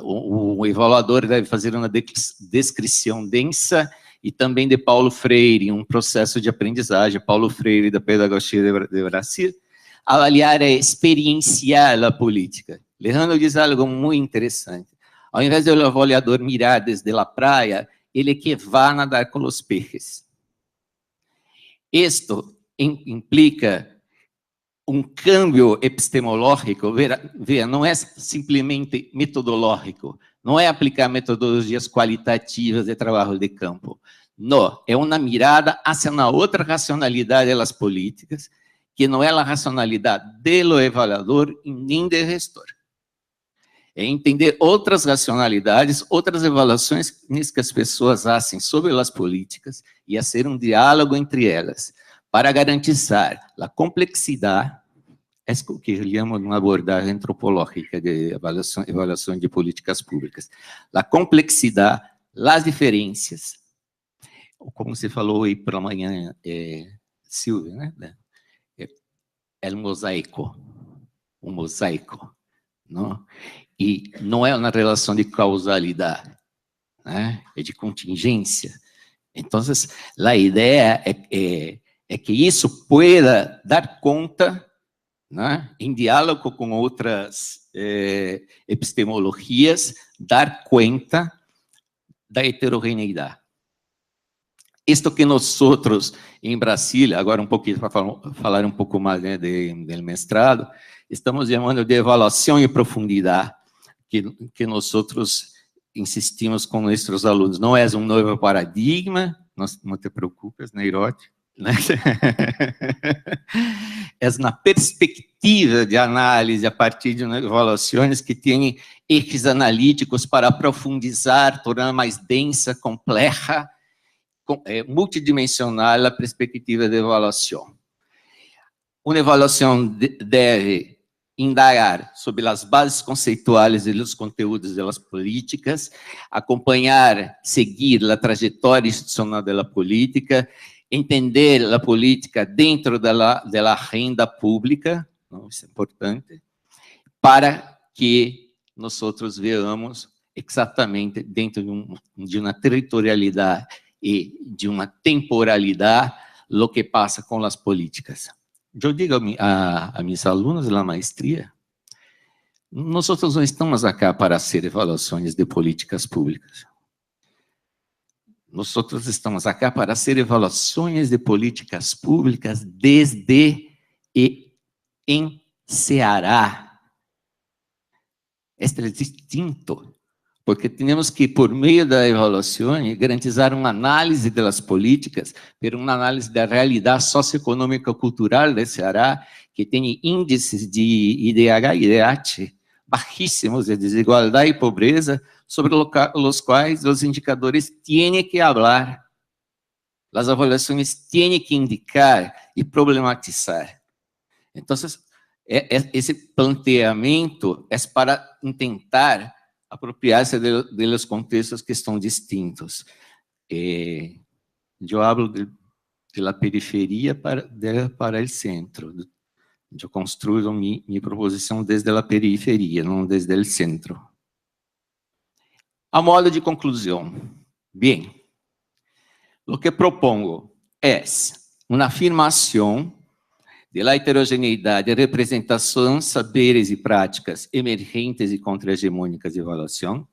O evaluador deve fazer uma descrição densa, e também de Paulo Freire, um processo de aprendizagem, Paulo Freire, da Pedagogia de Brasil, avaliar é experienciar a política. Lejano diz algo muito interessante. Ao invés do avaliador mirar desde a praia, ele que vai nadar com os peixes. Isto implica um câmbio epistemológico, veja, não é simplesmente metodológico, não é aplicar metodologias qualitativas de trabalho de campo, não, é uma mirada hacia uma outra racionalidade das políticas, que não é a racionalidade do avaliador e nem do gestor. É entender outras racionalidades, outras avaliações que as pessoas fazem sobre as políticas e fazer um diálogo entre elas, para garantizar a complexidade, é o que chamamos uma abordagem antropológica de avaliação de políticas públicas, a complexidade, as diferenças, como você falou aí pela manhã, Silvia, né? É um mosaico, não? E não é uma relação de causalidade, né? É de contingência. Então, a ideia é que isso pueda dar conta, né, em diálogo com outras epistemologias, dar conta da heterogeneidade. Isto que nós em Brasília, agora um pouquinho para falar um pouco mais, né, do mestrado, estamos chamando de avaliação e profundidade, que nós insistimos com nossos alunos. Não é um novo paradigma, não te preocupes, Neirote, né? É uma perspectiva de análise a partir de avaliações que têm eixos analíticos para profundizar, tornar mais densa, complexa, multidimensional a perspectiva de avaliação. Uma avaliação deve indagar sobre as bases conceituais e os conteúdos das políticas, acompanhar, seguir a trajetória institucional da política, entender a política dentro da agenda pública, não, isso é importante, para que nós veamos exatamente dentro de uma territorialidade e de uma temporalidade o que passa com as políticas. Eu digo a meus alunos da maestria, nós não estamos aqui para fazer avaliações de políticas públicas. Nós estamos aqui para fazer avaliações de políticas públicas desde e em Ceará. Este é distinto, porque temos que, por meio da avaliação, garantizar uma análise das políticas, mas uma análise da realidade socioeconômica e cultural de Ceará, que tem índices de IDH e IDH baixíssimos de desigualdade e pobreza, sobre os quais os indicadores têm que falar, as avaliações têm que indicar e problematizar. Então, esse planteamento é para tentar apropriar-se dos contextos que estão distintos. Eu hablo de la periferia para o centro. Eu construo minha proposição desde a periferia, não desde o centro. A modo de conclusão. Bem, o que propongo é uma afirmação da heterogeneidade, representação, saberes e práticas emergentes e contra-hegemônicas de avaliação,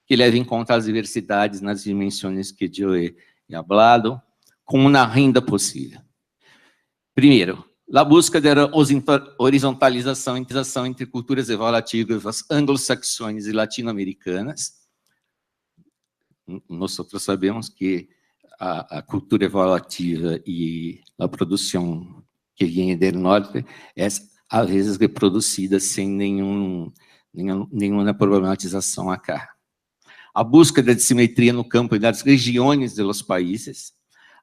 que leva em conta as diversidades nas dimensões que eu he falado, com uma renda possível. Primeiro, a busca da horizontalização e integração entre culturas evaluativas anglo-saxões e latino-americanas. Nós sabemos que a cultura evaluativa e a produção que vem do norte é, às vezes, reproduzida sem nenhuma problematização acá. a búsqueda de simetria no campo e das regiões dos países,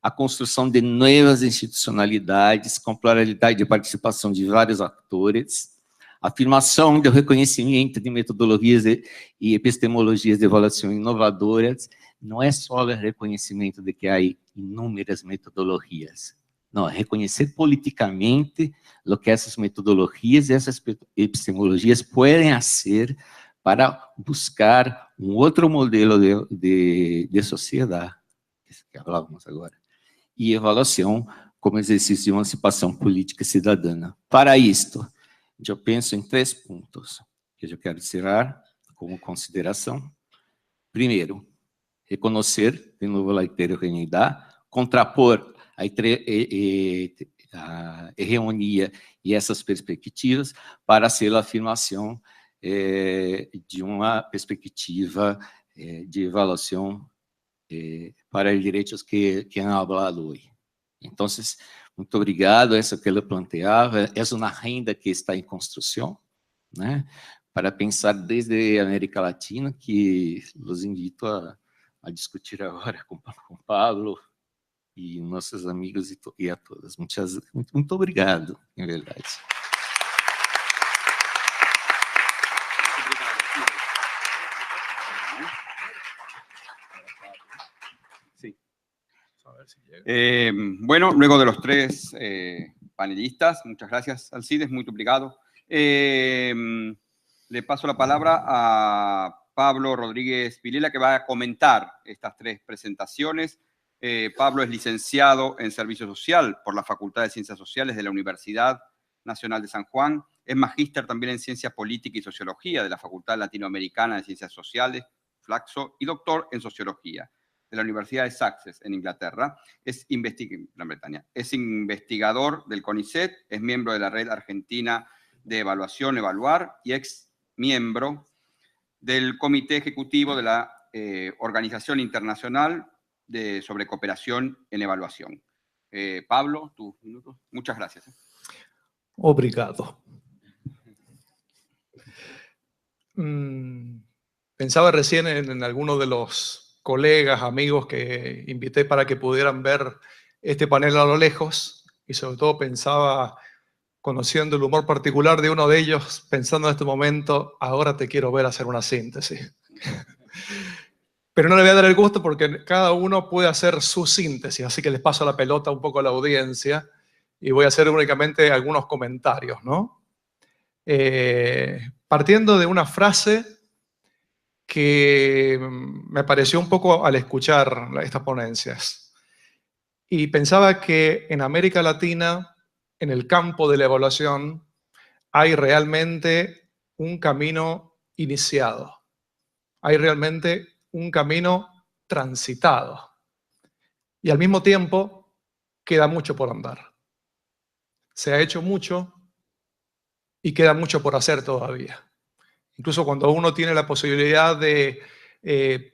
a construção de novas institucionalidades com pluralidade de participação de vários atores, a afirmação do reconhecimento de metodologias e epistemologias de avaliação inovadoras. Não é só o reconhecimento de que há inúmeras metodologias, não, é reconhecer politicamente o que essas metodologias e essas epistemologias podem fazer para buscar outro modelo de sociedade, que falávamos agora, e avaliação como exercício de emancipação política cidadã. Para isto, eu penso em 3 pontos que eu quero tirar como consideração. Primeiro, reconhecer, de novo, a heterogeneidade, contrapor a hegemonia e essas perspectivas para ser a afirmação de uma perspectiva de avaliação para os direitos que han falado hoje. Então, muito obrigado. Essa que ele planteava é uma renda que está em construção, né? Para pensar desde a América Latina, que os invito a discutir agora com Pablo e nossos amigos e a todas. Muito obrigado, em verdade. Bueno, luego de los 3 panelistas, muchas gracias, Alcides, muy obrigado. Le paso la palabra a Pablo Rodríguez Vilela, que va a comentar estas 3 presentaciones. Pablo es licenciado en Servicio Social por la Facultad de Ciencias Sociales de la Universidad Nacional de San Juan. Es magíster también en Ciencia Política y Sociología de la Facultad Latinoamericana de Ciencias Sociales, Flaxo, y doctor en Sociología de la Universidad de Sussex, en Inglaterra. Gran Bretaña. Es investigador del CONICET, es miembro de la Red Argentina de Evaluación, Evaluar, y ex miembro del Comité Ejecutivo de la Organización Internacional sobre Cooperación en Evaluación. Pablo, tus minutos. Muchas gracias. Obrigado. Pensaba recién en algunos de los colegas, amigos que invité para que pudieran ver este panel a lo lejos, y sobre todo pensaba, conociendo el humor particular de uno de ellos, pensando en este momento, ahora te quiero ver hacer una síntesis. Pero no le voy a dar el gusto porque cada uno puede hacer su síntesis, así que les paso la pelota un poco a la audiencia y voy a hacer únicamente algunos comentarios, ¿no? Partiendo de una frase que me pareció un poco al escuchar estas ponencias. Y pensaba que en América Latina, en el campo de la evaluación, hay realmente un camino iniciado. Hay realmente un camino transitado. Y al mismo tiempo, queda mucho por andar. Se ha hecho mucho y queda mucho por hacer todavía. Incluso cuando uno tiene la posibilidad de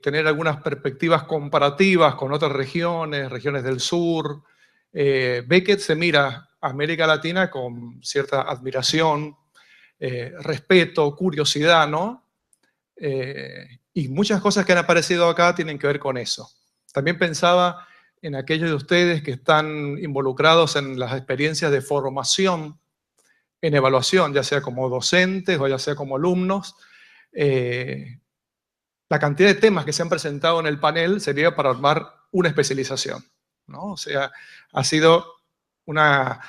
tener algunas perspectivas comparativas con otras regiones, regiones del sur, ve que se mira a América Latina con cierta admiración, respeto, curiosidad, ¿no? Y muchas cosas que han aparecido acá tienen que ver con eso. También pensaba en aquellos de ustedes que están involucrados en las experiencias de formación en evaluación, ya sea como docentes o ya sea como alumnos. La cantidad de temas que se han presentado en el panel sería para armar una especialización, ¿no? O sea, ha sido una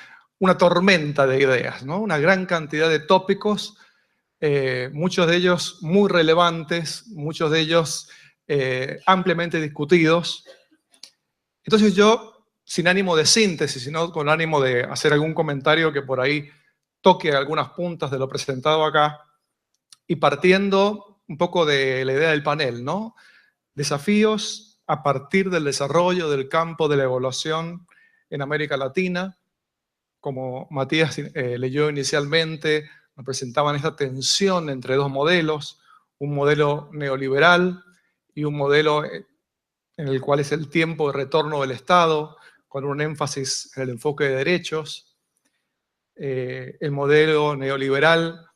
tormenta de ideas, ¿no? Una gran cantidad de tópicos, muchos de ellos muy relevantes, muchos de ellos ampliamente discutidos. Entonces yo, sin ánimo de síntesis, sino con ánimo de hacer algún comentario que por ahí toque algunas puntas de lo presentado acá, y partiendo un poco de la idea del panel, ¿no? Desafíos a partir del desarrollo del campo de la evaluación en América Latina. Como Matías leyó inicialmente, nos presentaban esta tensión entre dos modelos, un modelo neoliberal y un modelo en el cual es el tiempo de retorno del Estado, con un énfasis en el enfoque de derechos. El modelo neoliberal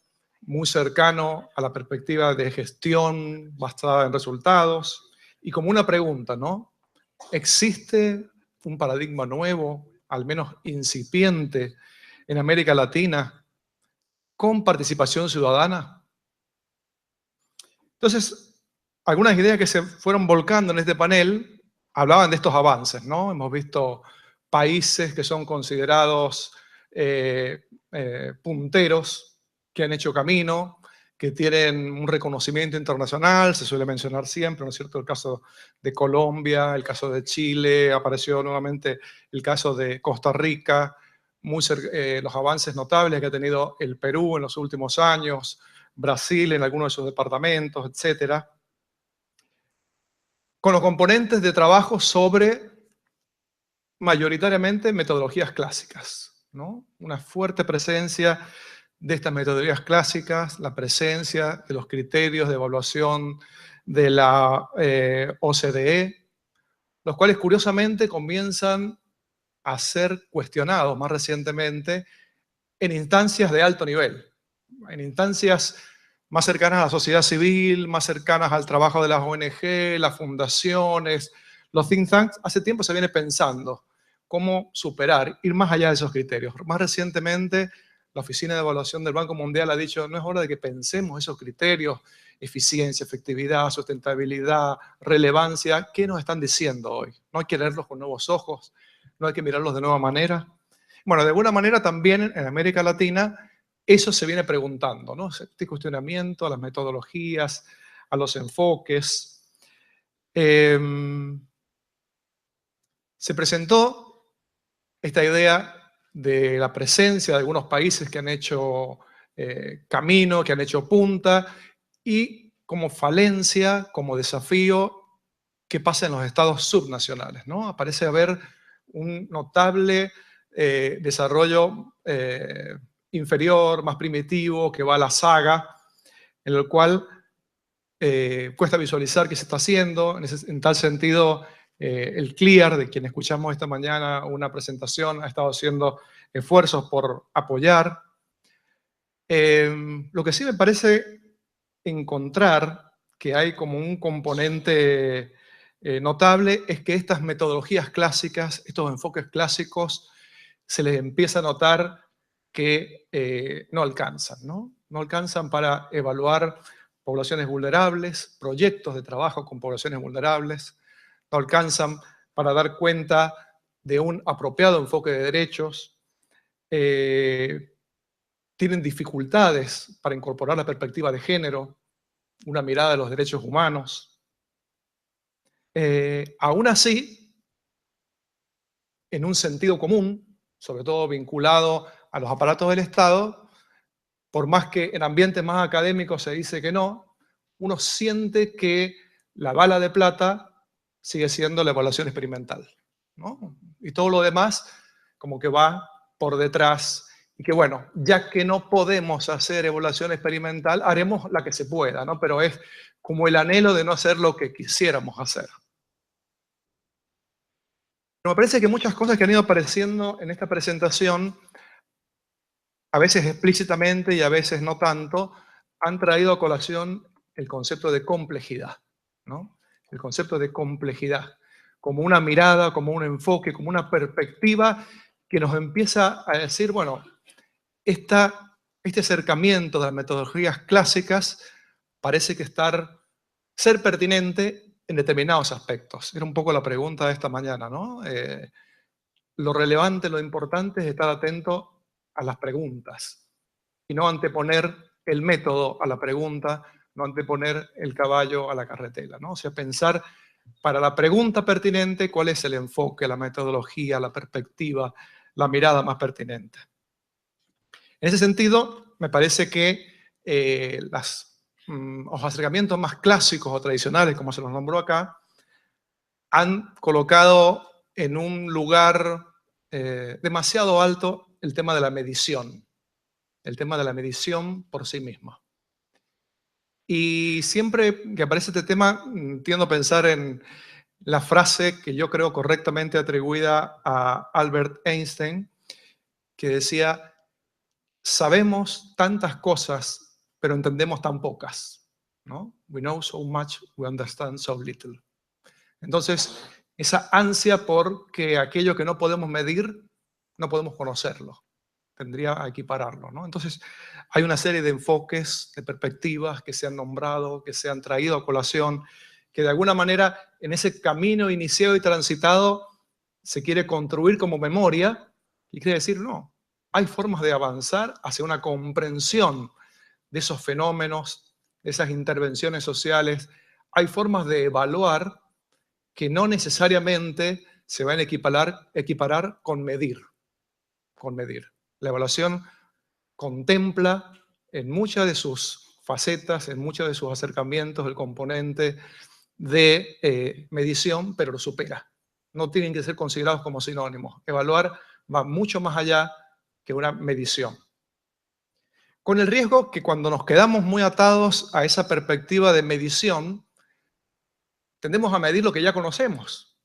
muy cercano a la perspectiva de gestión basada en resultados, y como una pregunta, ¿no? ¿Existe un paradigma nuevo, al menos incipiente, en América Latina, con participación ciudadana? Entonces, algunas ideas que se fueron volcando en este panel hablaban de estos avances, ¿no? Hemos visto países que son considerados punteros, que han hecho camino, que tienen un reconocimiento internacional, se suele mencionar siempre, ¿no es cierto? El caso de Colombia, el caso de Chile, apareció nuevamente el caso de Costa Rica, los avances notables que ha tenido el Perú en los últimos años, Brasil en algunos de sus departamentos, etc. Con los componentes de trabajo sobre mayoritariamente metodologías clásicas, ¿no? Una fuerte presencia de estas metodologías clásicas, la presencia de los criterios de evaluación de la OCDE, los cuales curiosamente comienzan a ser cuestionados más recientemente en instancias de alto nivel, en instancias más cercanas a la sociedad civil, más cercanas al trabajo de las ONG, las fundaciones, los think tanks. Hace tiempo se viene pensando cómo superar, ir más allá de esos criterios. Más recientemente, la Oficina de Evaluación del Banco Mundial ha dicho, no es hora de que pensemos esos criterios, eficiencia, efectividad, sustentabilidad, relevancia. ¿Qué nos están diciendo hoy? No hay que leerlos con nuevos ojos, no hay que mirarlos de nueva manera. Bueno, de alguna manera también en América Latina eso se viene preguntando, ¿no? Este cuestionamiento a las metodologías, a los enfoques. Se presentó esta idea de la presencia de algunos países que han hecho camino, que han hecho punta, y como falencia, como desafío, ¿qué pasa en los estados subnacionales, ¿no? Aparece haber un notable desarrollo inferior, más primitivo, que va a la saga, en el cual cuesta visualizar qué se está haciendo. En tal sentido, el CLIAR, de quien escuchamos esta mañana una presentación, ha estado haciendo esfuerzos por apoyar. Lo que sí me parece encontrar que hay como un componente notable es que estas metodologías clásicas, estos enfoques clásicos, se les empieza a notar que no alcanzan, ¿no? No alcanzan para evaluar poblaciones vulnerables, proyectos de trabajo con poblaciones vulnerables, no alcanzan para dar cuenta de un apropiado enfoque de derechos, tienen dificultades para incorporar la perspectiva de género, una mirada de los derechos humanos. Aún así, en un sentido común, sobre todo vinculado a los aparatos del Estado, por más que en ambientes más académicos se dice que no, uno siente que la bala de plata sigue siendo la evaluación experimental, ¿no? Y todo lo demás como que va por detrás, y que bueno, ya que no podemos hacer evaluación experimental, haremos la que se pueda, ¿no? Pero es como el anhelo de no hacer lo que quisiéramos hacer. Pero me parece que muchas cosas que han ido apareciendo en esta presentación, a veces explícitamente y a veces no tanto, han traído a colación el concepto de complejidad, ¿no? El concepto de complejidad, como una mirada, como un enfoque, como una perspectiva que nos empieza a decir, bueno, este acercamiento de las metodologías clásicas parece que ser pertinente en determinados aspectos. Era un poco la pregunta de esta mañana, ¿no? Lo relevante, lo importante es estar atento a las preguntas y no anteponer el método a la pregunta, no anteponer el caballo a la carretela, ¿no? O sea, pensar para la pregunta pertinente cuál es el enfoque, la metodología, la perspectiva, la mirada más pertinente. En ese sentido, me parece que los acercamientos más clásicos o tradicionales, como se los nombró acá, han colocado en un lugar demasiado alto el tema de la medición por sí misma. Y siempre que aparece este tema, tiendo a pensar en la frase que yo creo correctamente atribuida a Albert Einstein, que decía, sabemos tantas cosas pero entendemos tan pocas, ¿no? We know so much, we understand so little. Entonces, esa ansia por que aquello que no podemos medir, no podemos conocerlo. Tendría a equipararlo, ¿no? Entonces, hay una serie de enfoques, de perspectivas que se han nombrado, que se han traído a colación, que de alguna manera en ese camino iniciado y transitado se quiere construir como memoria, y quiere decir, no, hay formas de avanzar hacia una comprensión de esos fenómenos, de esas intervenciones sociales. Hay formas de evaluar que no necesariamente se van a equiparar con medir. La evaluación contempla en muchas de sus facetas, en muchos de sus acercamientos, el componente de medición, pero lo supera. No tienen que ser considerados como sinónimos. Evaluar va mucho más allá que una medición. Con el riesgo que cuando nos quedamos muy atados a esa perspectiva de medición, tendemos a medir lo que ya conocemos.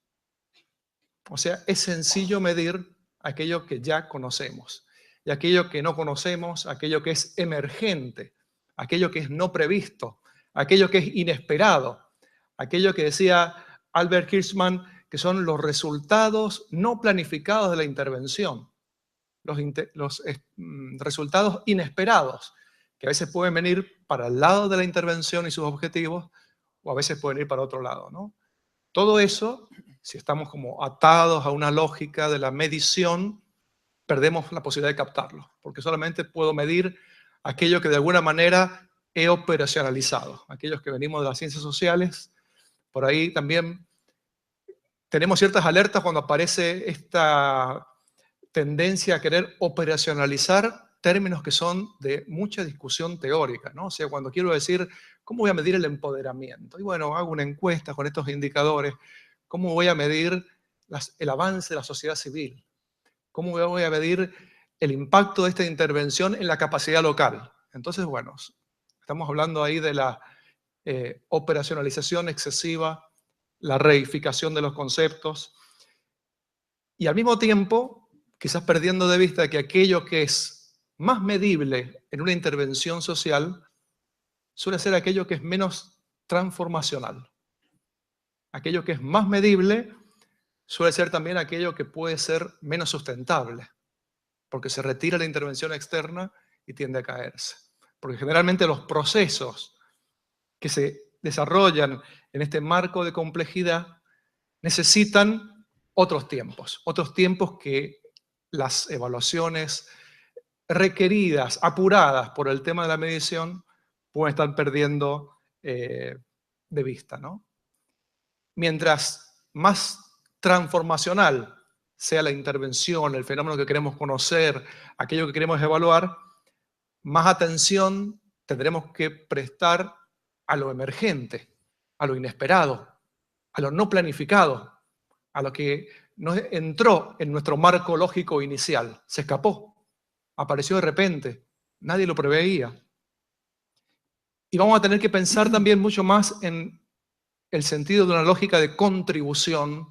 O sea, es sencillo medir aquello que ya conocemos. Y aquello que no conocemos, aquello que es emergente, aquello que es no previsto, aquello que es inesperado, aquello que decía Albert Hirschman, que son los resultados no planificados de la intervención, los resultados inesperados, que a veces pueden venir para el lado de la intervención y sus objetivos, o a veces pueden ir para otro lado, ¿no? Todo eso, si estamos como atados a una lógica de la medición, perdemos la posibilidad de captarlo, porque solamente puedo medir aquello que de alguna manera he operacionalizado. Aquellos que venimos de las ciencias sociales, por ahí también tenemos ciertas alertas cuando aparece esta tendencia a querer operacionalizar términos que son de mucha discusión teórica, ¿no? O sea, cuando quiero decir, ¿cómo voy a medir el empoderamiento? Y bueno, hago una encuesta con estos indicadores. ¿Cómo voy a medir el avance de la sociedad civil? ¿Cómo voy a medir el impacto de esta intervención en la capacidad local? Entonces, bueno, estamos hablando ahí de la operacionalización excesiva, la reificación de los conceptos, y al mismo tiempo, quizás perdiendo de vista que aquello que es más medible en una intervención social suele ser aquello que es menos transformacional. Aquello que es más medible suele ser también aquello que puede ser menos sustentable, porque se retira la intervención externa y tiende a caerse. Porque generalmente los procesos que se desarrollan en este marco de complejidad necesitan otros tiempos que las evaluaciones requeridas, apuradas por el tema de la medición, pueden estar perdiendo de vista, ¿no? Mientras más transformacional sea la intervención, el fenómeno que queremos conocer, aquello que queremos evaluar, más atención tendremos que prestar a lo emergente, a lo inesperado, a lo no planificado, a lo que no entró en nuestro marco lógico inicial, se escapó, apareció de repente, nadie lo preveía. Y vamos a tener que pensar también mucho más en el sentido de una lógica de contribución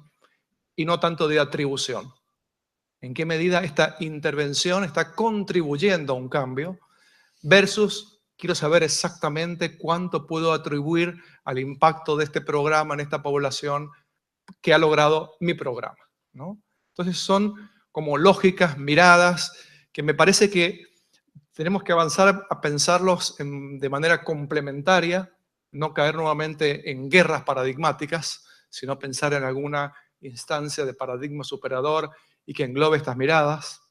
y no tanto de atribución. ¿En qué medida esta intervención está contribuyendo a un cambio versus quiero saber exactamente cuánto puedo atribuir al impacto de este programa en esta población que ha logrado mi programa, ¿no? Entonces son como lógicas, miradas, que me parece que tenemos que avanzar a pensarlos de manera complementaria, no caer nuevamente en guerras paradigmáticas, sino pensar en alguna instancia de paradigma superador y que englobe estas miradas,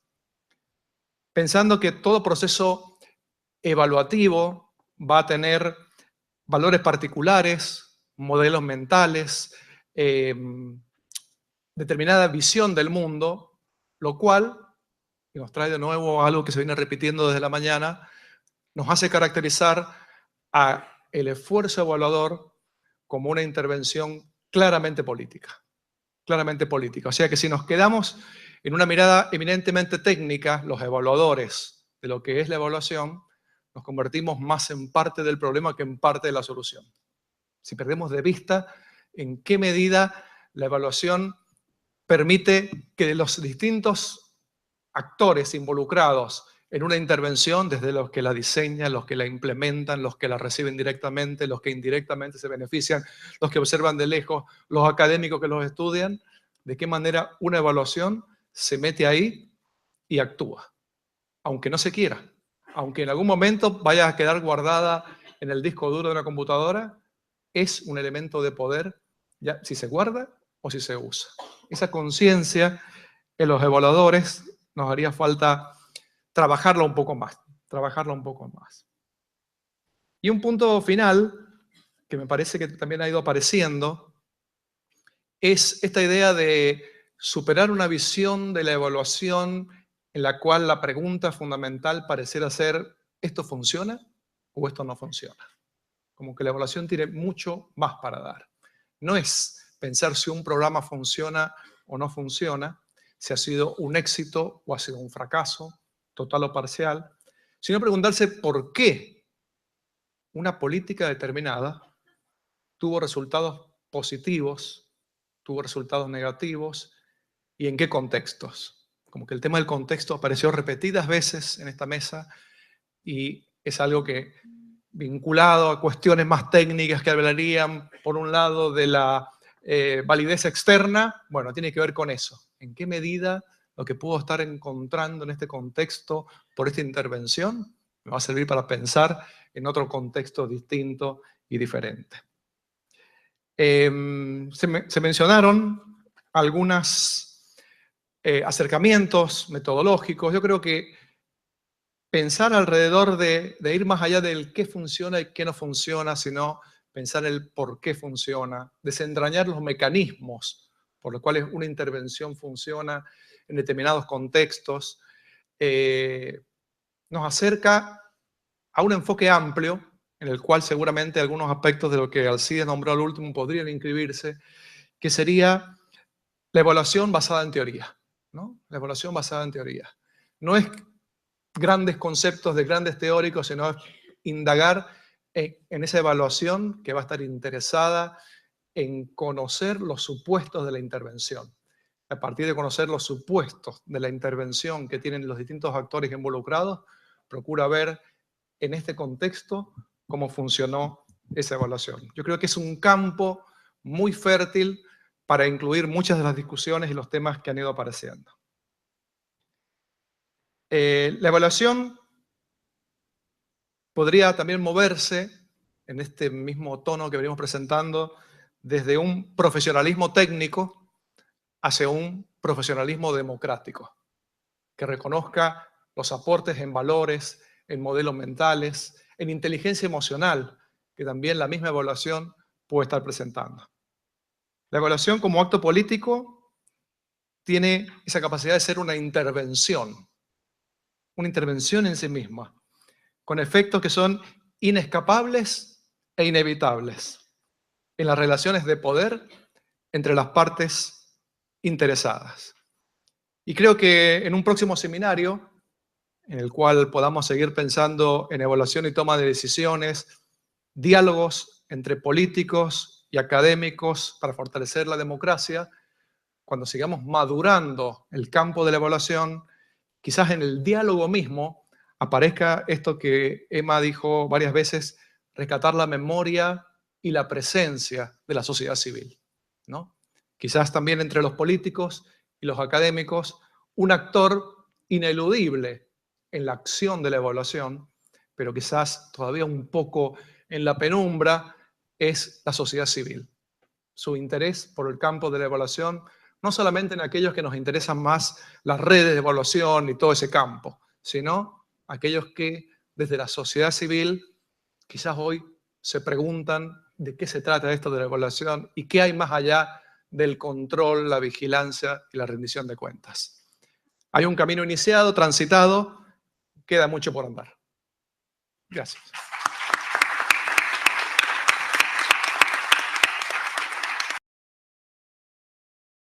pensando que todo proceso evaluativo va a tener valores particulares, modelos mentales, determinada visión del mundo, lo cual, y nos trae de nuevo algo que se viene repitiendo desde la mañana, nos hace caracterizar a el esfuerzo evaluador como una intervención claramente política. Claramente política. O sea que si nos quedamos en una mirada eminentemente técnica, los evaluadores de lo que es la evaluación, nos convertimos más en parte del problema que en parte de la solución. Si perdemos de vista en qué medida la evaluación permite que los distintos actores involucrados en una intervención desde los que la diseñan, los que la implementan, los que la reciben directamente, los que indirectamente se benefician, los que observan de lejos, los académicos que los estudian, de qué manera una evaluación se mete ahí y actúa, aunque no se quiera, aunque en algún momento vaya a quedar guardada en el disco duro de una computadora, es un elemento de poder, ya si se guarda o si se usa. Esa conciencia en los evaluadores nos haría falta trabajarla un poco más, Y un punto final, que me parece que también ha ido apareciendo, es esta idea de superar una visión de la evaluación en la cual la pregunta fundamental pareciera ser, ¿esto funciona o esto no funciona? Como que la evaluación tiene mucho más para dar. No es pensar si un programa funciona o no funciona, si ha sido un éxito o ha sido un fracaso, total o parcial, sino preguntarse por qué una política determinada tuvo resultados positivos, tuvo resultados negativos y en qué contextos. Como que el tema del contexto apareció repetidas veces en esta mesa y es algo que, vinculado a cuestiones más técnicas que hablarían, por un lado, de la validez externa, bueno, tiene que ver con eso. ¿En qué medida lo que puedo estar encontrando en este contexto por esta intervención me va a servir para pensar en otro contexto distinto y diferente? Se mencionaron algunos acercamientos metodológicos. Yo creo que pensar alrededor de ir más allá del qué funciona y qué no funciona, sino pensar el por qué funciona, desentrañar los mecanismos por los cuales una intervención funciona en determinados contextos, nos acerca a un enfoque amplio en el cual seguramente algunos aspectos de lo que Alcides nombró al último podrían inscribirse, que sería la evaluación basada en teoría, ¿no? La evaluación basada en teoría. No es grandes conceptos de grandes teóricos, sino es indagar en esa evaluación que va a estar interesada en conocer los supuestos de la intervención. A partir de conocer los supuestos de la intervención que tienen los distintos actores involucrados, procura ver en este contexto cómo funcionó esa evaluación. Yo creo que es un campo muy fértil para incluir muchas de las discusiones y los temas que han ido apareciendo. La evaluación podría también moverse en este mismo tono que venimos presentando desde un profesionalismo técnico hacia un profesionalismo democrático, que reconozca los aportes en valores, en modelos mentales, en inteligencia emocional, que también la misma evaluación puede estar presentando. La evaluación como acto político tiene esa capacidad de ser una intervención en sí misma, con efectos que son inescapables e inevitables en las relaciones de poder entre las partes interesadas. Y creo que en un próximo seminario, en el cual podamos seguir pensando en evaluación y toma de decisiones, diálogos entre políticos y académicos para fortalecer la democracia, cuando sigamos madurando el campo de la evaluación, quizás en el diálogo mismo aparezca esto que Emma dijo varias veces, rescatar la memoria y la presencia de la sociedad civil, ¿no? Quizás también entre los políticos y los académicos, un actor ineludible en la acción de la evaluación, pero quizás todavía un poco en la penumbra, es la sociedad civil. Su interés por el campo de la evaluación, no solamente en aquellos que nos interesan más las redes de evaluación y todo ese campo, sino aquellos que desde la sociedad civil quizás hoy se preguntan de qué se trata esto de la evaluación y qué hay más allá del control, la vigilancia y la rendición de cuentas. Hay un camino iniciado, transitado, queda mucho por andar. Gracias.